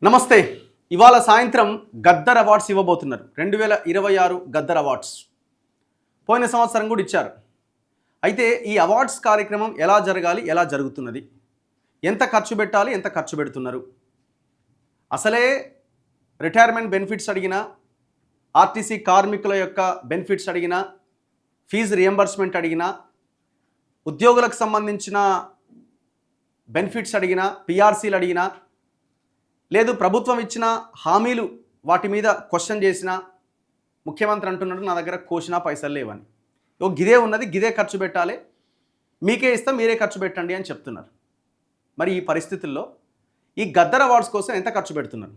నమస్తే. ఇవాళ సాయంత్రం గద్దర్ అవార్డ్స్ ఇవ్వబోతున్నారు. 2026 గద్దర్ అవార్డ్స్. పోయిన సంవత్సరం కూడా ఇచ్చారు. అయితే ఈ అవార్డ్స్ కార్యక్రమం ఎలా జరగాలి, ఎలా జరుగుతున్నది, ఎంత ఖర్చు పెట్టాలి, ఎంత ఖర్చు పెడుతున్నారు, అసలే రిటైర్మెంట్ బెనిఫిట్స్ అడిగినా, ఆర్టీసీ కార్మికుల యొక్క బెనిఫిట్స్ అడిగినా, ఫీజు రియంబర్స్మెంట్ అడిగినా, ఉద్యోగులకు సంబంధించిన బెనిఫిట్స్ అడిగినా, పిఆర్సీలు అడిగినా, లేదు ప్రభుత్వం ఇచ్చిన హామీలు వాటి మీద క్వశ్చన్ చేసినా, ముఖ్యమంత్రి అంటున్నాడు నా దగ్గర కోసినా పైసలు లేవని. గిదే ఉన్నది, గిదే ఖర్చు పెట్టాలి, మీకే ఇస్తాం, మీరే ఖర్చు పెట్టండి అని చెప్తున్నారు. మరి ఈ పరిస్థితుల్లో ఈ గద్దర్ అవార్డ్స్ కోసం ఎంత ఖర్చు పెడుతున్నారు?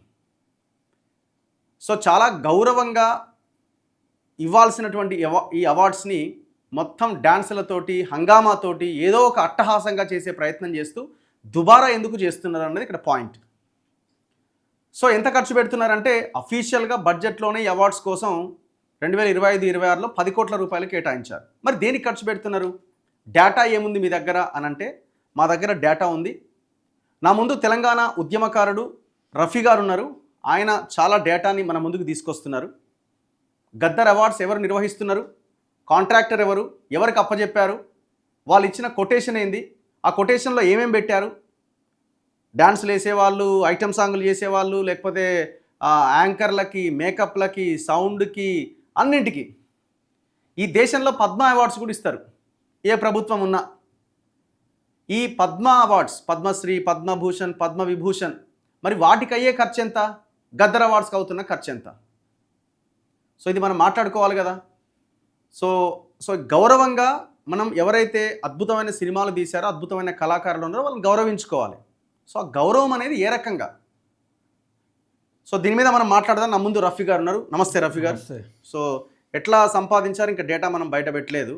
సో చాలా గౌరవంగా ఇవ్వాల్సినటువంటి ఈ అవార్డ్స్ని మొత్తం డ్యాన్సులతోటి, హంగామాతోటి, ఏదో ఒక అట్టహాసంగా చేసే ప్రయత్నం చేస్తూ దుబారా ఎందుకు చేస్తున్నారు అన్నది ఇక్కడ పాయింట్. సో ఎంత ఖర్చు పెడుతున్నారంటే అఫీషియల్గా బడ్జెట్లోనే ఈ అవార్డ్స్ కోసం 2025-26లో 10 కోట్ల రూపాయలు కేటాయించారు. మరి దేనికి ఖర్చు పెడుతున్నారు? డేటా ఏముంది మీ దగ్గర అని అంటే, మా దగ్గర డేటా ఉంది. నా ముందు తెలంగాణ ఉద్యమకారుడు రఫీ గారు ఉన్నారు. ఆయన చాలా డేటాని మన ముందుకు తీసుకొస్తున్నారు. గద్దర్ అవార్డ్స్ ఎవరు నిర్వహిస్తున్నారు, కాంట్రాక్టర్ ఎవరు, ఎవరికి అప్పచెప్పారు, వాళ్ళు ఇచ్చిన కొటేషన్ ఏంది, ఆ కొటేషన్లో ఏమేమి పెట్టారు, డ్యాన్సులు వేసేవాళ్ళు, ఐటమ్ సాంగులు చేసేవాళ్ళు, లేకపోతే యాంకర్లకి, మేకప్లకి, సౌండ్కి, అన్నింటికి. ఈ దేశంలో పద్మ అవార్డ్స్ కూడా ఇస్తారు ఏ ప్రభుత్వం ఉన్నా. ఈ పద్మ అవార్డ్స్, పద్మశ్రీ, పద్మభూషణ్, పద్మవిభూషణ్, మరి వాటికి అయ్యే ఖర్చు ఎంత, గద్దర్ అవార్డ్స్కి అవుతున్న ఖర్చు ఎంత? సో ఇది మనం మాట్లాడుకోవాలి కదా. సో గౌరవంగా మనం ఎవరైతే అద్భుతమైన సినిమాలు తీశారో, అద్భుతమైన కళాకారులు ఉన్నారో వాళ్ళని గౌరవించుకోవాలి. సో ఆ గౌరవం అనేది ఏ రకంగా? సో దీని మీద మనం మాట్లాడదాం. నా ముందు రఫీ గారు ఉన్నారు. నమస్తే రఫీ గారు. సో ఎట్లా సంపాదించారు, ఇంకా డేటా మనం బయట పెట్టలేదు.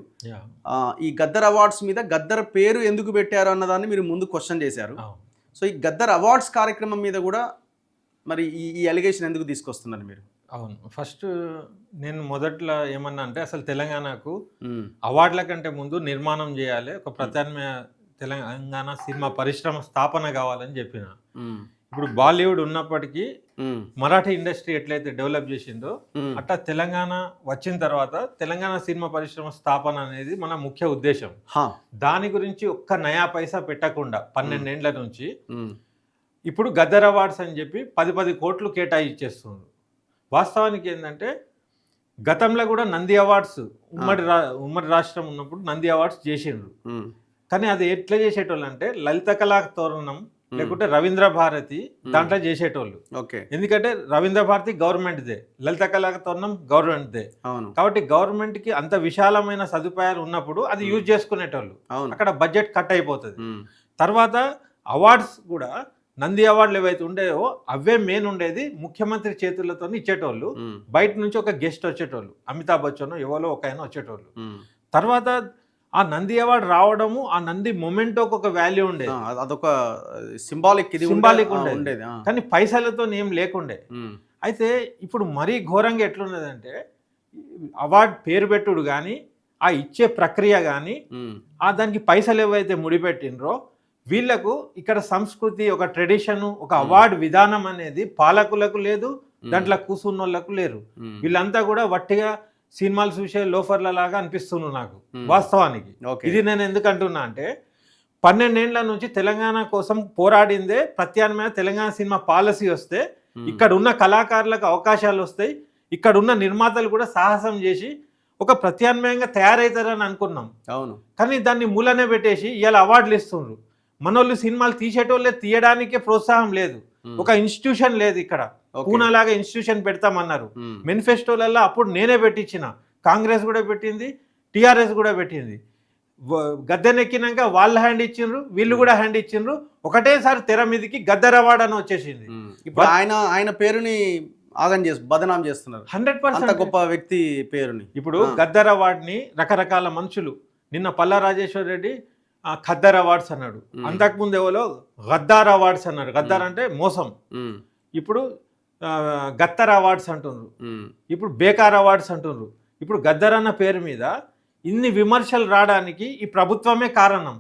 ఈ గద్దర్ అవార్డ్స్ మీద గద్దర్ పేరు ఎందుకు పెట్టారు అన్నదాన్ని మీరు ముందు క్వశ్చన్ చేశారు. సో ఈ గద్దర్ అవార్డ్స్ కార్యక్రమం మీద కూడా మరి ఈ అలిగేషన్ ఎందుకు తీసుకొస్తున్నారు మీరు? అవును, ఫస్ట్ నేను మొదట్లో ఏమన్నా అంటే, అసలు తెలంగాణకు అవార్డుల కంటే ముందు నిర్మాణం చేయాలి, ఒక ప్రత్యామ్నాయ తెలంగాణ సినిమా పరిశ్రమ స్థాపన కావాలని చెప్పిన. ఇప్పుడు బాలీవుడ్ ఉన్నప్పటికీ మరాఠీ ఇండస్ట్రీ ఎట్లయితే డెవలప్ చేసిందో, అట్లా తెలంగాణ వచ్చిన తర్వాత తెలంగాణ సినిమా పరిశ్రమ స్థాపన అనేది మన ముఖ్య ఉద్దేశం. దాని గురించి ఒక్క నయా పైసా పెట్టకుండా 12 ఏండ్ల నుంచి ఇప్పుడు గద్దర్ అవార్డ్స్ అని చెప్పి 10 కోట్లు కేటాయించేస్తున్నారు. వాస్తవానికి ఏంటంటే, గతంలో కూడా నంది అవార్డ్స్ ఉమ్మడి రాష్ట్రం ఉన్నప్పుడు నంది అవార్డ్స్ చేసిండ్రు. కానీ అది ఎట్లా చేసేటోళ్ళు అంటే, లలిత కళా తోరణం లేకుంటే రవీంద్ర భారతి దాంట్లో చేసేటోళ్ళు. ఎందుకంటే రవీంద్ర భారతి గవర్నమెంట్దే, లలిత కళా తోరణం గవర్నమెంట్దే. కాబట్టి గవర్నమెంట్ కి అంత విశాలమైన సదుపాయాలు ఉన్నప్పుడు అది యూజ్ చేసుకునేటోళ్ళు. అక్కడ బడ్జెట్ కట్ అయిపోతుంది. తర్వాత అవార్డ్స్ కూడా నంది అవార్డులు ఏవైతే ఉండేవో అవే మెయిన్ ఉండేది, ముఖ్యమంత్రి చేతులతో ఇచ్చేటోళ్ళు. బయట నుంచి ఒక గెస్ట్ వచ్చేటోళ్ళు, అమితాబ్ బచ్చన్ ఎవరో ఒక ఆయన వచ్చేటోళ్ళు. తర్వాత ఆ నంది అవార్డు రావడము, ఆ నంది మొమెంటోకి ఒక వాల్యూ ఉండేది, అదొక సింబాలిక్ ఉండేది. కానీ పైసలతో ఏం లేకుండే. అయితే ఇప్పుడు మరీ ఘోరంగా ఎట్లున్నదంటే, అవార్డు పేరు పెట్టుడు కానీ, ఆ ఇచ్చే ప్రక్రియ కానీ, ఆ దానికి పైసలు ఏవైతే ముడిపెట్టినరో వీళ్లకు ఇక్కడ సంస్కృతి, ఒక ట్రెడిషన్, ఒక అవార్డు విధానం అనేది పాలకులకు లేదు, దాంట్లో కూసున్నోళ్లకు లేరు. వీళ్ళంతా కూడా వట్టిగా సినిమాలు చూసే లోఫర్ల లాగా అనిపిస్తున్నారు నాకు వాస్తవానికి. ఇది నేను ఎందుకు అంటున్నా అంటే, 12 ఏండ్ల నుంచి తెలంగాణ కోసం పోరాడిందే ప్రత్యామ్నాయ తెలంగాణ సినిమా పాలసీ వస్తే ఇక్కడ ఉన్న కళాకారులకు అవకాశాలు వస్తాయి, ఇక్కడ ఉన్న నిర్మాతలు కూడా సాహసం చేసి ఒక ప్రత్యామ్నాయంగా తయారవుతారని అనుకున్నాం. అవును, కానీ దాన్ని మూలనే పెట్టేసి ఇవాళ అవార్డులు ఇస్తున్నారు. మనోళ్ళు సినిమాలు తీసేటోళ్ళే తీయడానికే ప్రోత్సాహం లేదు, ఒక ఇన్స్టిట్యూషన్ లేదు. ఇక్కడ పూనాలాగా ఇన్స్టిట్యూషన్ పెడతామన్నారు మేనిఫెస్టోలలో, అప్పుడు నేనే పెట్టించిన, కాంగ్రెస్ కూడా పెట్టింది, టీఆర్ఎస్ కూడా పెట్టింది. గద్దెనెక్కినాక వాళ్ళు హ్యాండ్ ఇచ్చిండ్రు, వీళ్ళు కూడా హ్యాండ్ ఇచ్చిండ్రు. ఒకటేసారి తెర మీదకి గద్దర్ అవార్డు అని వచ్చేసింది. ఇప్పుడు ఆయన పేరుని బదనాం చేస్తున్నారు. 100% గొప్ప వ్యక్తి పేరుని. ఇప్పుడు గద్దర్ అవార్డుని రకరకాల మనుషులు, నిన్న పల్లా రాజేశ్వర్ రెడ్డి ఖద్దర్ అవార్డ్స్ అన్నాడు, అంతకుముందు ఎవరో గద్దార్ అవార్డ్స్ అన్నారు. గద్దార్ అంటే మోసం. ఇప్పుడు గత్తర్ అవార్డ్స్ అంటున్నారు, ఇప్పుడు బేకార్ అవార్డ్స్ అంటున్నారు. ఇప్పుడు గద్దర్ అన్న పేరు మీద ఇన్ని విమర్శలు రావడానికి ఈ ప్రభుత్వమే కారణం.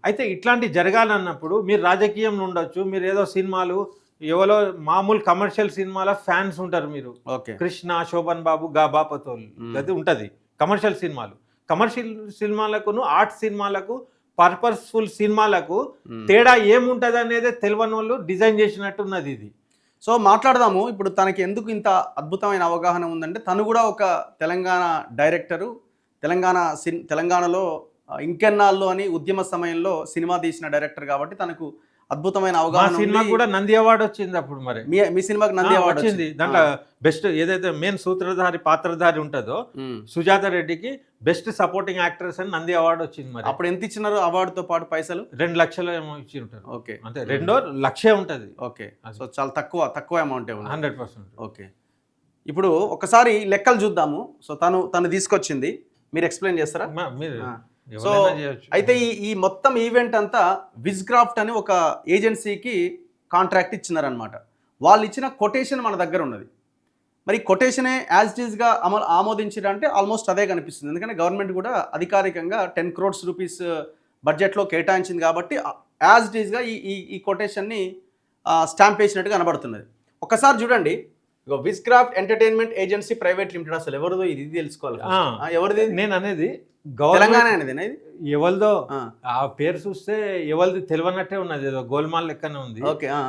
అయితే ఇట్లాంటి జరగాలన్నప్పుడు మీరు రాజకీయంలో ఉండొచ్చు, మీరు ఏదో సినిమాలు ఎవరో మామూలు కమర్షియల్ సినిమాల ఫ్యాన్స్ ఉంటారు మీరు, ఓకే కృష్ణ, శోభన్ బాబు, గా బాపతోల్ అది ఉంటది కమర్షియల్ సినిమాలు. కమర్షియల్ సినిమాలకును ఆర్ట్ సినిమాలకు పర్పస్ఫుల్ సినిమాలకు తేడా ఏముంటది అనేది తెలియని వాళ్ళు డిజైన్ చేసినట్టు ఉన్నది ఇది. సో మాట్లాడదాము ఇప్పుడు తనకి ఎందుకు ఇంత అద్భుతమైన అవగాహన ఉందంటే తను కూడా ఒక తెలంగాణ డైరెక్టరు, తెలంగాణలో ఇంకెన్నాళ్ళు అని ఉద్యమ సమయంలో సినిమా తీసిన డైరెక్టర్ కాబట్టి తనకు అద్భుతమైన అవగాహన సినిమా కూడా నంది అవార్డు వచ్చింది అప్పుడు. మరి మీ సినిమాకి నంది అవార్డు వచ్చింది. దాంట్లో బెస్ట్ ఏదైతే మెయిన్ సూత్రధారి పాత్రధారి ఉంటుందో సుజాత రెడ్డికి బెస్ట్ సపోర్టింగ్ యాక్ట్రెస్ అని నంది అవార్డు వచ్చింది. మరి అప్పుడు ఎంత ఇచ్చినారు అవార్డుతో పాటు పైసలు? 2 లక్షలు ఏమో ఇచ్చి ఉంటారు. ఓకే, అంటే 2,00,000 ఉంటది. ఓకే, సో చాలా తక్కువ అమౌంట్ 100%. ఓకే, ఇప్పుడు ఒకసారి లెక్కలు చూద్దాము. సో తను తీసుకొచ్చింది, మీరు ఎక్స్ప్లెయిన్ చేస్తారా? మీరు సో అయితే ఈ మొత్తం ఈవెంట్ అంతా విజ్క్రాఫ్ట్ అని ఒక ఏజెన్సీకి కాంట్రాక్ట్ ఇచ్చినారనమాట. వాళ్ళు ఇచ్చిన కొటేషన్ మన దగ్గర ఉన్నది. మరి కొటేషనే యాజ్ ఇట్ ఈస్గా ఆమోదించారంటే ఆల్మోస్ట్ అదే కనిపిస్తుంది. ఎందుకంటే గవర్నమెంట్ కూడా అధికారికంగా 10 crores రూపీస్ బడ్జెట్లో కేటాయించింది కాబట్టి యాజ్ ఇట్ ఈస్గా ఈ కొటేషన్ని స్టాంప్ వేసినట్టు కనబడుతున్నది. ఒకసారి చూడండి, Wizcraft entertainment agency private limited, అసలు ఎవరిదో ఇది తెలుసుకోవాలి. ఎవరిది? నేను అనేది తెలంగాణ అనేది ఎవరిదో ఆ పేరు చూస్తే ఎవరిది తెలియనట్టే ఉన్నది, ఏదో గోల్మాల్ లెక్కనే ఉంది.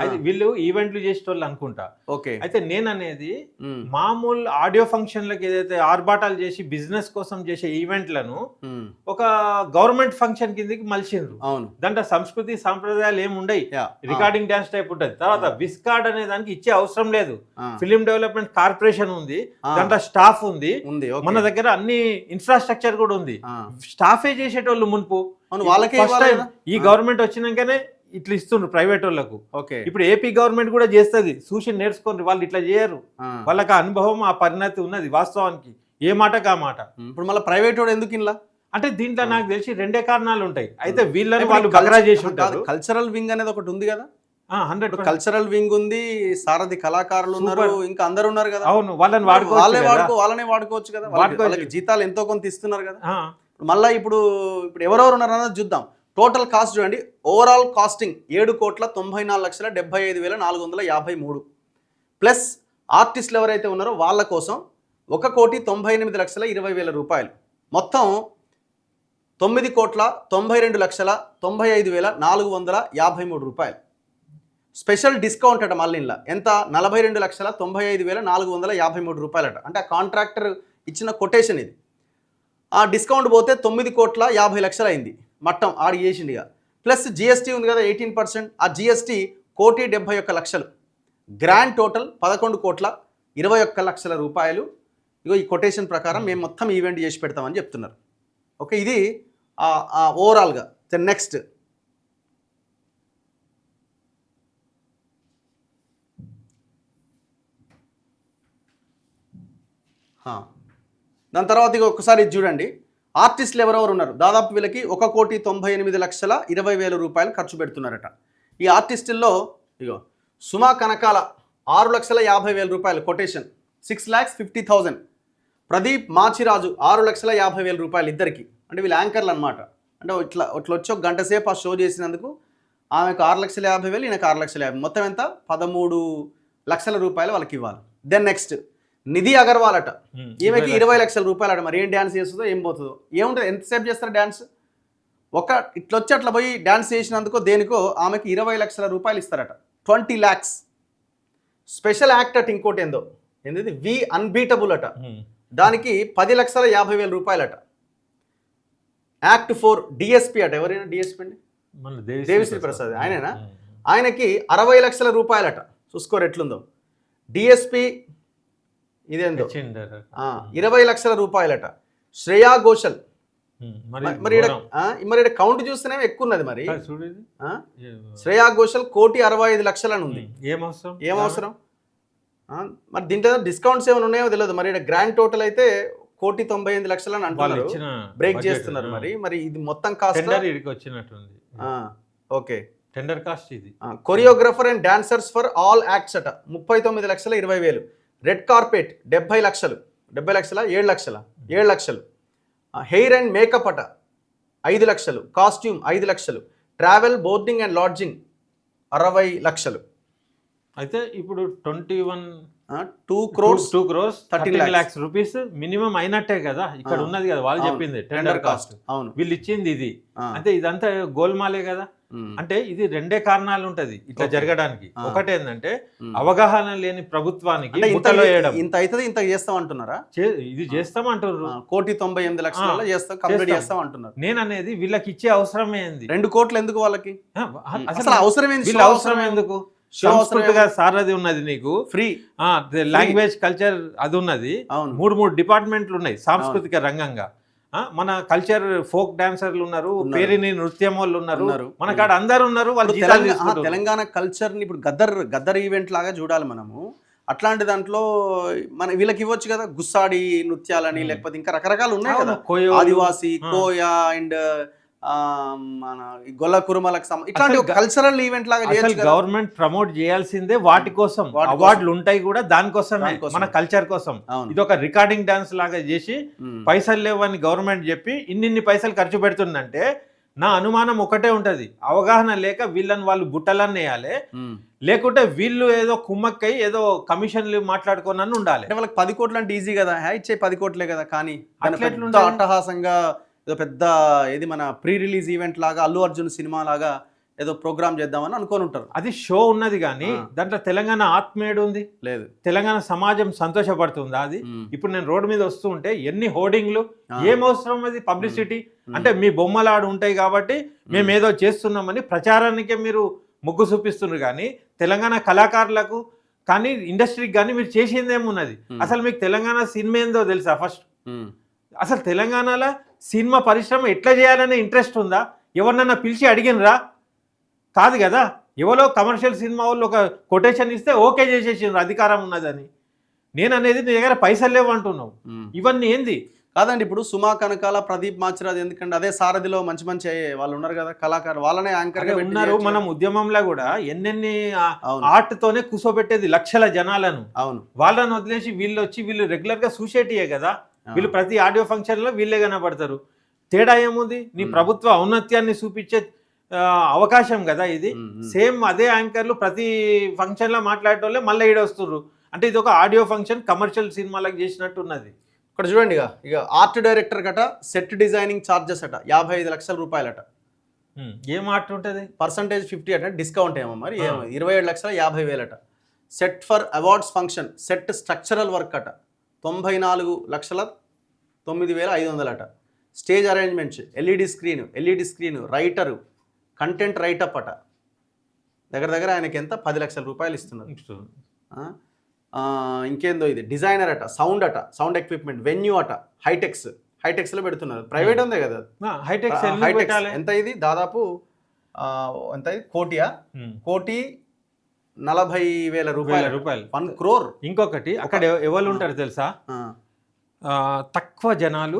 అయితే వీళ్ళు ఈవెంట్లు చేసేటోళ్ళు అనుకుంటా. ఓకే, అయితే నేను అనేది మామూలు ఆడియో ఫంక్షన్లకు ఏదైతే ఆర్భాటాలు చేసి బిజినెస్ కోసం చేసే ఈవెంట్లను ఒక గవర్నమెంట్ ఫంక్షన్ కిందకి మలిచిండ్రు. అవును, దాంట్లో సంస్కృతి సాంప్రదాయాలు ఏమి ఉండయి, రికార్డింగ్ డాన్స్ టైప్ ఉంటుంది. తర్వాత విస్కార్డ్ అనే దానికి ఇచ్చే అవసరం లేదు. ఫిలిం డెవలప్మెంట్ కార్పొరేషన్ ఉంది, దాంట్లో స్టాఫ్ ఉంది, మన దగ్గర అన్ని ఇన్ఫ్రాస్ట్రక్చర్ కూడా ఉంది. స్టాఫే చేసేటోళ్ళు మున్పు ఈ గవర్నమెంట్ వచ్చినాకనే ఇట్లా ఇస్తుండ్రు ప్రైవేట్ వాళ్ళకు. ఇప్పుడు ఏపీ గవర్నమెంట్ కూడా చేస్తుంది, చూసి నేర్చుకోండి. వాళ్ళు ఇట్లా చేయరు, వాళ్ళకి అనుభవం ఆ పరిణతి ఉన్నది వాస్తవానికి, ఏ మాటకు ఆ మాట. ఇప్పుడు మళ్ళీ ప్రైవేట్ వాడు ఎందుకు ఇలా అంటే దీంట్లో నాకు తెలిసి 2 కారణాలు ఉంటాయి. అయితే వీళ్ళని వాళ్ళు బగ్రా చేసి ఉంటారు. కల్చరల్ వింగ్ అనేది ఒకటి ఉంది కదా, 100 కల్చరల్ వింగ్ ఉంది, సారథి కళాకారులు ఉన్నారు, ఇంకా అందరు ఉన్నారు కదా. అవును, వాళ్ళని వాళ్ళనే వాడుకోవచ్చు కదా, వాళ్ళకి జీతాలు ఎంతో కొంత ఇస్తున్నారు కదా. మళ్ళీ ఇప్పుడు ఎవరెవరు ఉన్నారో చూద్దాం. టోటల్ కాస్ట్ చూడండి, ఓవరాల్ కాస్టింగ్ 7,94,75,453 ప్లస్ ఆర్టిస్టులు ఎవరైతే ఉన్నారో వాళ్ళ కోసం 1,98,20,000 రూపాయలు, మొత్తం 9,92,95,453 రూపాయలు. స్పెషల్ డిస్కౌంట్ అట మళ్ళీ ఇలా ఎంత, 42,95,453 రూపాయలట. అంటే ఆ కాంట్రాక్టర్ ఇచ్చిన కొటేషన్ ఇది. ఆ డిస్కౌంట్ పోతే 9,50,00,000 అయింది మట్టం ఆడి చేసిండిగా. ప్లస్ జిఎస్టీ ఉంది కదా 18%, ఆ జిఎస్టీ 1,71,00,000. గ్రాండ్ టోటల్ 11,21,00,000 రూపాయలు. ఇగో ఈ కొటేషన్ ప్రకారం మేము మొత్తం ఈవెంట్ చేసి పెడతామని చెప్తున్నారు. ఓకే, ఇది ఓవరాల్గా. నెక్స్ట్ దాని తర్వాత ఇక ఒకసారి ఇది చూడండి, ఆర్టిస్టులు ఎవరెవరు ఉన్నారు. దాదాపు వీళ్ళకి 1,98,20,000 రూపాయలు ఖర్చు పెడుతున్నారట. ఈ ఆర్టిస్టుల్లో ఇగో సుమా కనకాల 6,50,000 రూపాయలు కొటేషన్, 6,50,000. ప్రదీప్ మాచిరాజు 6,50,000 రూపాయలు ఇద్దరికి. అంటే వీళ్ళు యాంకర్లు అనమాట. అంటే ఇట్లా వచ్చి ఒక గంట సేపు ఆ షో చేసినందుకు ఆమెకు 6,50,000, ఈయనకు 6,50,000, మొత్తం ఎంత 13,00,000 రూపాయలు వాళ్ళకి ఇవ్వాలి. దెన్ నెక్స్ట్ నిధి అగర్వాల్ అట, ఈమెకి 20,00,000 రూపాయలు అట. మరి ఏం డ్యాన్స్ చేస్తుందో ఏం పోతుందో ఏముంటుంది, ఎంతసేపు చేస్తారు డ్యాన్స్? ఇట్లా వచ్చి అట్లా పోయి డ్యాన్స్ చేసినందుకో దేనికో ఆమెకి 20,00,000 రూపాయలు ఇస్తారట, 20 lakhs. స్పెషల్ యాక్ట్ అట, ఇంకోటి ఏంది వి అన్బీటబుల్ అట, దానికి 10,50,000 రూపాయలట. యాక్ట్ 4 డిఎస్పీ అట, ఎవరైనా డిఎస్పీ అండి, దేవిశ్రీ ప్రసాద్ ఆయనేనా, ఆయనకి 60,00,000 రూపాయలట. చూసుకోరు ఎట్లుందో. డిఎస్పీ ఇదేందో 20,00,000 రూపాయలట. శ్రేయా ఘోషల్ మరి కౌంట్ చూస్తేనే ఎక్కువ ఉన్నది. మరి శ్రేయా ఘోషల్ 1,65,00,000 అని ఉంది. ఏం అవసరం మరి దీంట్లో డిస్కౌంట్స్ ఏమైనా ఉన్నాయో తెలియదు. మరి గ్రాండ్ టోటల్ అయితే 1,98,00,000 అని అంటున్నారు, బ్రేక్ చేస్తున్నారు. మరి ఇది మొత్తం కాస్ట్ వచ్చినట్టుంది. ఓకే, టెండర్ కాస్ట్ ఇది. Choreographer and dancers for all acts అట 39,20,000. Red carpet 70,00,000, 7,00,000. Hair and makeup అట 5,00,000. Costume 5,00,000. Travel boarding and lodging 60,00,000. అయితే ఇప్పుడు 21 2 crores 2 crores 13 13 lakhs rupees minimum అయినట్టే కదా, ఇక్కడ ఉన్నది కదా వాళ్ళు అవును. చెప్పింది టెండర్ టెండర్ కాస్ట్ కాస్ట్, అవును. వీళ్ళు ఇచ్చింది ఇది. ఆ. అంటే ఇదంతా గోల్మాలే కదా. అంటే ఇది రెండే కారణాలు ఉంటది ఇట్లా Okay. జరగడానికి. ఆ. ఒకటి ఏంటంటే ఉమ్. అవగాహన లేని ప్రభుత్వానికి అంటే ఇంత బుట్టలో వేయడం. ఇంత అవుతుంది ఇంత చేస్తాం అంటున్నారా? ఇది చేస్తామంటారు. 1,98,00,000 చేస్తాం కంప్లీట్ చేస్తాం. చేస్తాం అంటున్నారు. నేను అనేది వీళ్ళకి ఇచ్చే అవసరం ఏంది? 2 కోట్లు ఎందుకు వాళ్ళకి? అసలు అసలు అవసరం ఏంది? వీళ్ళ అవసరం ఎందుకు? సంస్కృతిగా సారథి ఉన్నది నీకు, ఫ్రీ లాంగ్వేజ్ కల్చర్ అది ఉన్నది, అవును. 3 డిపార్ట్మెంట్లు ఉన్నాయి సాంస్కృతిక రంగంగా. మన కల్చర్ ఫోక్ డాన్సర్లు ఉన్నారు, పేరిని నృత్యం వాళ్ళు ఉన్నారు, మన కాడ అందరు ఉన్నారు. వాళ్ళు జీతాలు తీసుకుంటారు. తెలంగాణ కల్చర్ ని ఇప్పుడు గద్దర్ ఈవెంట్ లాగా చూడాలి మనము. అట్లాంటి దాంట్లో మన వీళ్ళకి ఇవ్వచ్చు కదా, గుస్సాడి నృత్యాలని, లేకపోతే ఇంకా రకరకాలు ఉన్నాయి కదా, ఆదివాసి కోయా అండ్ మన గొల్ల కురుమలకు ఇట్లాంటి కల్చరల్ ఈవెంట్ లాగా చేయొచ్చు కదా. గవర్నమెంట్ ప్రమోట్ చేయాల్సిందే వాటి కోసం. అవార్డులు ఉంటాయి కూడా దానికోసమే, మన కల్చర్ కోసం. ఇది ఒక రికార్డింగ్ డాన్స్ లాగా చేసి పైసలు లేవని గవర్నమెంట్ చెప్పి ఇన్ని పైసలు ఖర్చు పెడుతుందంటే నా అనుమానం ఒకటే ఉంటది, అవగాహన లేక వీళ్ళని వాళ్ళు బుట్టలన్నీ వేయాలి, లేకుంటే వీళ్ళు ఏదో కుమ్మక్కై ఏదో కమిషన్లు మాట్లాడుకోనని ఉండాలి. అంటే వాళ్ళకి 10 కోట్లు అంటే ఈజీ కదా, ఇచ్చే 10 కోట్లే కదా. కానీ అట్టహాసంగా ఏదో పెద్ద ఏది మన ప్రీ రిలీజ్ ఈవెంట్ లాగా అల్లు అర్జున్ సినిమా లాగా ఏదో ప్రోగ్రామ్ చేద్దామని అనుకొని ఉంటారు. అది షో ఉన్నది కానీ దాంట్లో తెలంగాణ ఆత్మీయుడు ఉంది లేదు, తెలంగాణ సమాజం సంతోషపడుతుందా? అది ఇప్పుడు నేను రోడ్డు మీద వస్తూ ఉంటే ఎన్ని హోర్డింగ్లు, ఏం అవసరం అది పబ్లిసిటీ? అంటే మీ బొమ్మలాడు ఉంటాయి కాబట్టి మేము ఏదో చేస్తున్నామని ప్రచారానికే మీరు మొగ్గు చూపిస్తున్నారు కానీ తెలంగాణ కళాకారులకు కానీ ఇండస్ట్రీకి కానీ మీరు చేసింది ఏమున్నది? అసలు మీకు తెలంగాణ సినిమా ఏందో తెలుసా? ఫస్ట్ అసలు తెలంగాణలో సినిమా పరిశ్రమ ఎట్లా చేయాలనే ఇంట్రెస్ట్ ఉందా? ఎవరినన్నా పిలిచి అడిగినరా? కాదు కదా. ఎవరో కమర్షియల్ సినిమా వాళ్ళు ఒక కొటేషన్ ఇస్తే ఓకే చేసేసిండ్రు అధికారం ఉన్నదని. నేను అనేది నీ దగ్గర పైసలు లేవు అంటున్నావు. ఇవన్నీ ఏంది? కాదండి, ఇప్పుడు సుమా కనకాల, ప్రదీప్ మాచిరాజ్, ఎందుకంటే అదే సారథిలో మంచి మంచి వాళ్ళు ఉన్నారు కదా కళాకారులు, వాళ్ళనే యాంకర్ గా ఉన్నారు. మనం ఉద్యమంలో కూడా ఎన్నెన్ని ఆర్ట్ తోనే కూర్చోబెట్టేది లక్షల జనాలను. అవును, వాళ్ళని వదిలేసి వీళ్ళు వచ్చి వీళ్ళు రెగ్యులర్ గా చూసేటియే కదా. వీళ్ళు ప్రతి ఆడియో ఫంక్షన్ లో వీళ్ళే కనబడతారు. తేడా ఏముంది? నీ ప్రభుత్వ ఔన్నత్యాన్ని చూపించే అవకాశం కదా ఇది. సేమ్ అదే యాంకర్లు ప్రతి ఫంక్షన్ లో మాట్లాడేటోళ్ళే మళ్ళీ ఈడ వస్తున్నారు. అంటే ఇది ఒక ఆడియో ఫంక్షన్ కమర్షియల్ సినిమాలకు చేసినట్టు ఉన్నది. ఇక్కడ చూడండి, ఇక ఆర్ట్ డైరెక్టర్ గట సెట్ డిజైనింగ్ ఛార్జెస్ అట 55 లక్షల రూపాయలట. ఏం ఆర్ట్ ఉంటుంది? పర్సంటేజ్ 50 అట, డిస్కౌంట్ ఏమో మరి 27,50,000 అట. Set for awards function set structural work అట 94,09,500 అట. Stage arrangements, LED screen, writer, content write-up అట. దగ్గర ఆయనకి ఎంత 10 లక్షల రూపాయలు ఇస్తున్నారు. ఇంకేందో ఇది డిజైనర్ అట, సౌండ్ ఎక్విప్మెంట్, వెన్యూ అట, హైటెక్స్లో పెడుతున్నారు. ప్రైవేట్ ఉందే కదా హైటెక్స్. ఎంత ఇది? దాదాపు ఎంత? 1,40,00,000 రూపాయలు. 1 crore. ఇంకొకటి అక్కడ ఎవరు ఉంటారు తెలుసా? తక్కువ జనాలు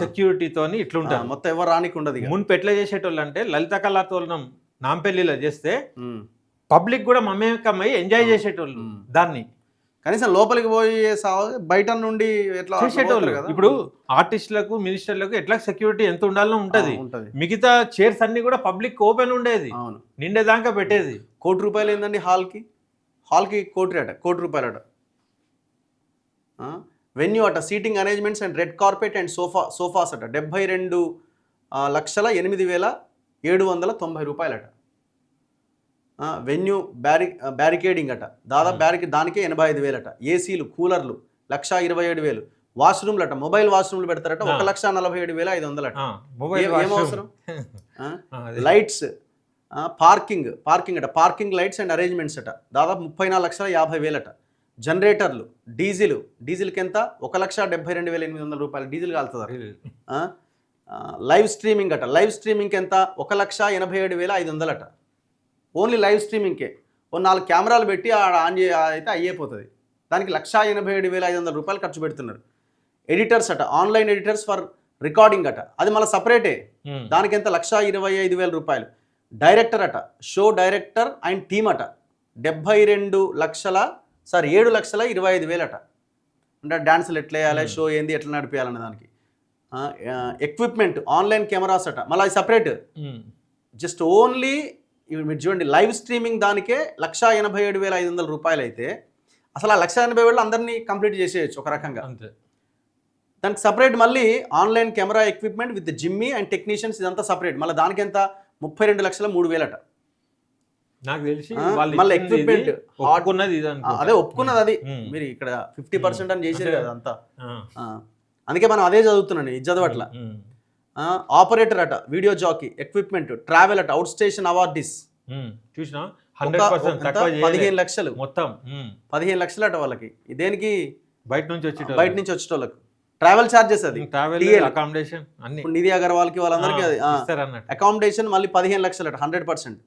సెక్యూరిటీతోని ఇట్లుంటారు. మొత్తం ఎవరు రానికి ఉండదు. మున్పు ఎట్లా చేసేటోళ్ళు అంటే లలిత కళాతోలనం నాంపల్లిలో చేస్తే పబ్లిక్ కూడా మమేకమై ఎంజాయ్ చేసేటోళ్ళు దాన్ని. కనీసం లోపలికి పోయి బయట నుండి ఎట్లా చేసేటోళ్ళు కదా. ఇప్పుడు ఆర్టిస్టులకు మినిస్టర్లకు ఎట్లా సెక్యూరిటీ ఎంత ఉండాలో ఉంటది. మిగతా చైర్స్ అన్ని కూడా పబ్లిక్ ఓపెన్ ఉండేది, నిండేదాకా పెట్టేది. 1 కోటి రూపాయలు ఏందండి హాల్కి? 1 కోటి రూపాయలు అట. వెన్యూ అట, seating arrangements and red carpet and sofas అట 72,08,790 రూపాయలట. వెన్యూ బ్యారికేడింగ్ అట దాదాపు దానికే 85,000 అట. ఏసీలు, కూలర్లు 1,27,000. వాష్రూమ్లు అట, మొబైల్ వాష్రూమ్లు పెడతారట 1,47,500 అట. ఏం అవసరం? లైట్స్, పార్కింగ్ అట, పార్కింగ్ లైట్స్ అండ్ అరేంజ్మెంట్స్ అట దాదాపు 34,50,000 అట. జనరేటర్లు, డీజిల్కి ఎంత? 1,72,800 రూపాయలు డీజిల్ కాలుతుంది. లైవ్ స్ట్రీమింగ్ అట, లైవ్ స్ట్రీమింగ్కి ఎంత? 1,87,500 అట. ఓన్లీ లైవ్ స్ట్రీమింగ్కే 4 కెమెరాలు పెట్టి ఆన్ అయితే అయిపోతుంది. దానికి 1,87,500 రూపాయలు ఖర్చు పెడుతున్నారు. ఎడిటర్స్ అట, ఆన్లైన్ ఎడిటర్స్ ఫర్ రికార్డింగ్ అట, అది మళ్ళీ సపరేటే. దానికి ఎంత? 1,25,000 రూపాయలు. డైరెక్టర్ అట, షో డైరెక్టర్ అండ్ టీమ్ అట 7,25,000 అట. అంటే డాన్సులు ఎట్లా వేయాలి, షో ఏంది, ఎట్లా నడిపేయాలనే దానికి. ఎక్విప్మెంట్, ఆన్లైన్ కెమెరాస్ అట, మళ్ళీ అది సపరేట్. జస్ట్ ఓన్లీ ఇవి మీరు చూడండి, లైవ్ స్ట్రీమింగ్ దానికే 1,87,500 రూపాయలు అయితే అసలు ఆ 1,87,000 అందరినీ కంప్లీట్ చేసేయచ్చు ఒక రకంగా. అంతే. దానికి సపరేట్ మళ్ళీ online camera equipment with Jimmy and technicians ఇదంతా సపరేట్. మళ్ళీ దానికి ఎంత 32,03,000 అట. నాకు తెలిసి మళ్ళీ ఎక్విప్మెంట్ ఒప్పుకున్నది అదే ఒప్పుకున్నది అది. మీరు ఇక్కడ 50% అని చేసారు కదా అంతా. అందుకే మనం అదే చదువుతున్నాను, ఇది చదవట్ల. ఆపరేటర్ అట, వీడియో జాకీ, ఎక్విప్మెంట్, ట్రావెల్ అట, అవుట్ స్టేషన్ అవార్డీస్ చూసినా 15 లక్షలు మొత్తం 15 లక్షలు అట వాళ్ళకి. దేనికి? బయట నుంచి వచ్చేటోళ్ళకు ట్రావెల్ ఛార్జెస్, అది అకామిడేషన్ అన్ని. నిధి అగర్వాల్కి వాళ్ళందరికీ అకామిడేషన్ మళ్ళీ 15 లక్షలు అట 100%.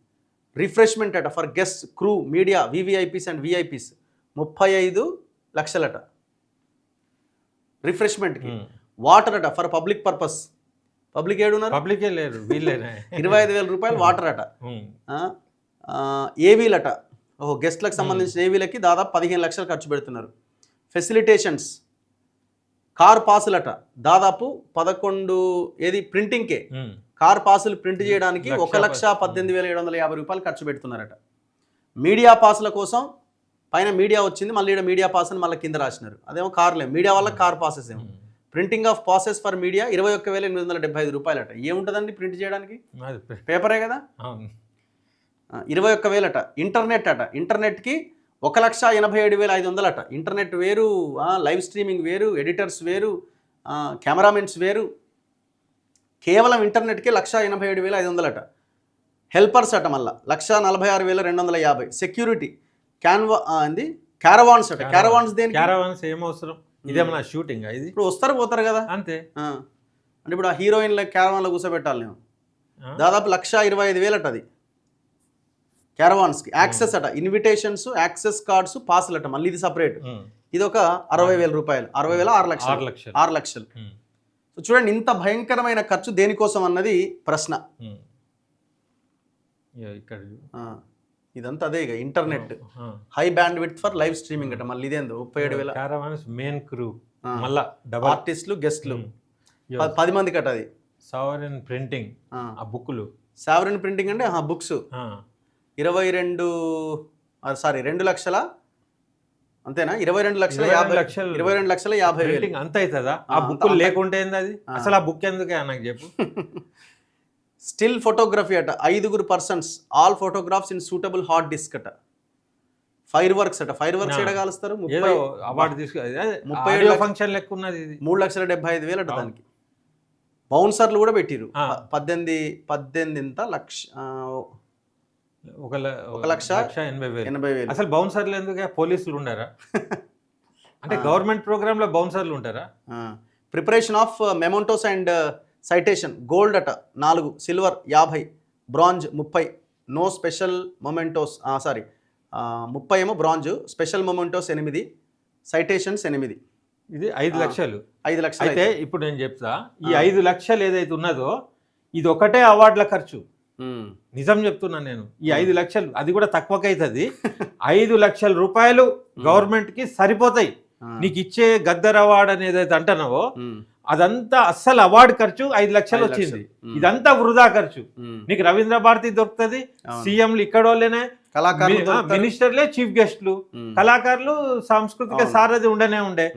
రిఫ్రెష్మెంట్ అట for guest, crew, media, VVIPs and VIPs 35 లక్షలట రిఫ్రెష్మెంట్కి. వాటర్ అట ఫర్ పబ్లిక్ పర్పస్, పబ్లిక్ ఏడున్నారు, పబ్లికే లేరు, 25,000 రూపాయలు వాటర్ అట. ఏవీలట, గెస్ట్లకు సంబంధించిన ఏవీలకి దాదాపు 15 లక్షలు ఖర్చు పెడుతున్నారు. ఫెసిలిటేషన్స్, కార్ పాసులట దాదాపు 11, ఏది ప్రింటింగ్కే, కార్ పాసులు ప్రింట్ చేయడానికి 1,18,750 రూపాయలు ఖర్చు పెడుతున్నారట. మీడియా పాసుల కోసం పైన మీడియా వచ్చింది, మళ్ళీ ఇక్కడ మీడియా పాస్ అని మళ్ళీ కింద రాసినారు. అదేమో కార్లే, మీడియా వల్ల కార్ పాసెస్ ఏమో. Printing of passes for media 21,875 రూపాయలట. ఏముంటుందండి ప్రింట్ చేయడానికి? పేపరే కదా. 21,000 అట. ఇంటర్నెట్ అట, ఇంటర్నెట్కి 1,87,500 అట. ఇంటర్నెట్ వేరు, లైవ్ స్ట్రీమింగ్ వేరు, ఎడిటర్స్ వేరు, కెమెరామెన్స్ వేరు. కేవలం ఇంటర్నెట్కి 1,87,500 అట. హెల్పర్స్ అట మళ్ళీ 1,46,250. సెక్యూరిటీ, క్యారవాన్స్ అట. క్యారవాన్స్ దేనికి? క్యారవాన్స్ ఏం అవసరం? ఇదేమన్నా షూటింగ్? ఇది ఇప్పుడు వస్తారు పోతారు కదా అంతే. అంటే ఇప్పుడు ఆ హీరోయిన్ల క్యారవాన్లో కూర్చోబెట్టాలి నేను. దాదాపు 1,25,000 అట అది క్యారవాన్స్కి. యాక్సెస్ అట, ఇన్విటేషన్స్, యాక్సెస్ కార్డ్స్, పాసులు అట మళ్ళీ ఇది సపరేట్. ఇది ఒక 60,000 రూపాయలు. 60,000 6 లక్షలు. సో చూడండి, ఇంత భయంకరమైన ఖర్చు దేనికోసం అన్నది ప్రశ్న. ఇదంతా అదే ఇక internet, high band width for live streaming అట. మళ్ళీ ఇదేందో 37,000. మెయిన్ క్రూ, మళ్ళా డబుల్ ఆర్టిస్టులు, గెస్ట్లు 10 మందికి అట. అది సావరెన్ ప్రింటింగ్, ఆ బుక్లు. సావరెన్ ప్రింటింగ్ అంటే బుక్స్ 2 లక్షల, అంతేనా? 22,50,000 అంత అవుతుందా? ఆ బుక్ లేకుంటే అది అసలు ఆ బుక్ ఎందుకే నాకు చెప్పు. స్టిల్ ఫోటోగ్రఫీ అట 5 persons, all photographs in suitable hard disk అట. ఫైర్ వర్క్స్ అట. ఫైర్ వర్క్స్ ఎక్కడ కాలుస్తారు? 37 ఫంక్షన్ లెక్క ఉన్నది. 3,75,000 అట దానికి. బౌన్సర్లు కూడా పెట్టిరు 18 లక్ష 1,80,000. అసలు బౌన్సర్లు ఎందుకు? పోలీసులు ఉండారా? అంటే గవర్నమెంట్ ప్రోగ్రామ్ లో బౌన్సర్లు ఉంటారా? Preparation of mementos and citation, gold అట 4, silver 50, bronze 30, no special mementos 30 ఏమో బ్రాంజ్, స్పెషల్ మొమెంటోస్ 8, సైటేషన్స్ 8. ఇది 5 లక్షలు. 5 లక్షలు. అయితే ఇప్పుడు నేను చెప్తా, ఈ 5 లక్షలు ఏదైతే ఉన్నదో ఇది ఒకటే అవార్డుల ఖర్చు. నిజం చెప్తున్నాను నేను. ఈ 5 లక్షలు అది కూడా తక్కువకైతుంది. 5 లక్షల రూపాయలు గవర్నమెంట్ కి సరిపోతాయి. నీకు ఇచ్చే గద్దర్ అవార్డు అనేది ఏదైతే అంటున్నావో అదంతా అస్సలు అవార్డు ఖర్చు 5 లక్షలు వచ్చింది. ఇదంతా వృధా ఖర్చు. నీకు రవీంద్ర భారతి దొరుకుతుంది, సీఎంలు ఇక్కడ వాళ్ళనే, మినిస్టర్లే చీఫ్ గెస్ట్లు, కళాకారులు సాంస్కృతిక సారథి ఉండనే ఉండే,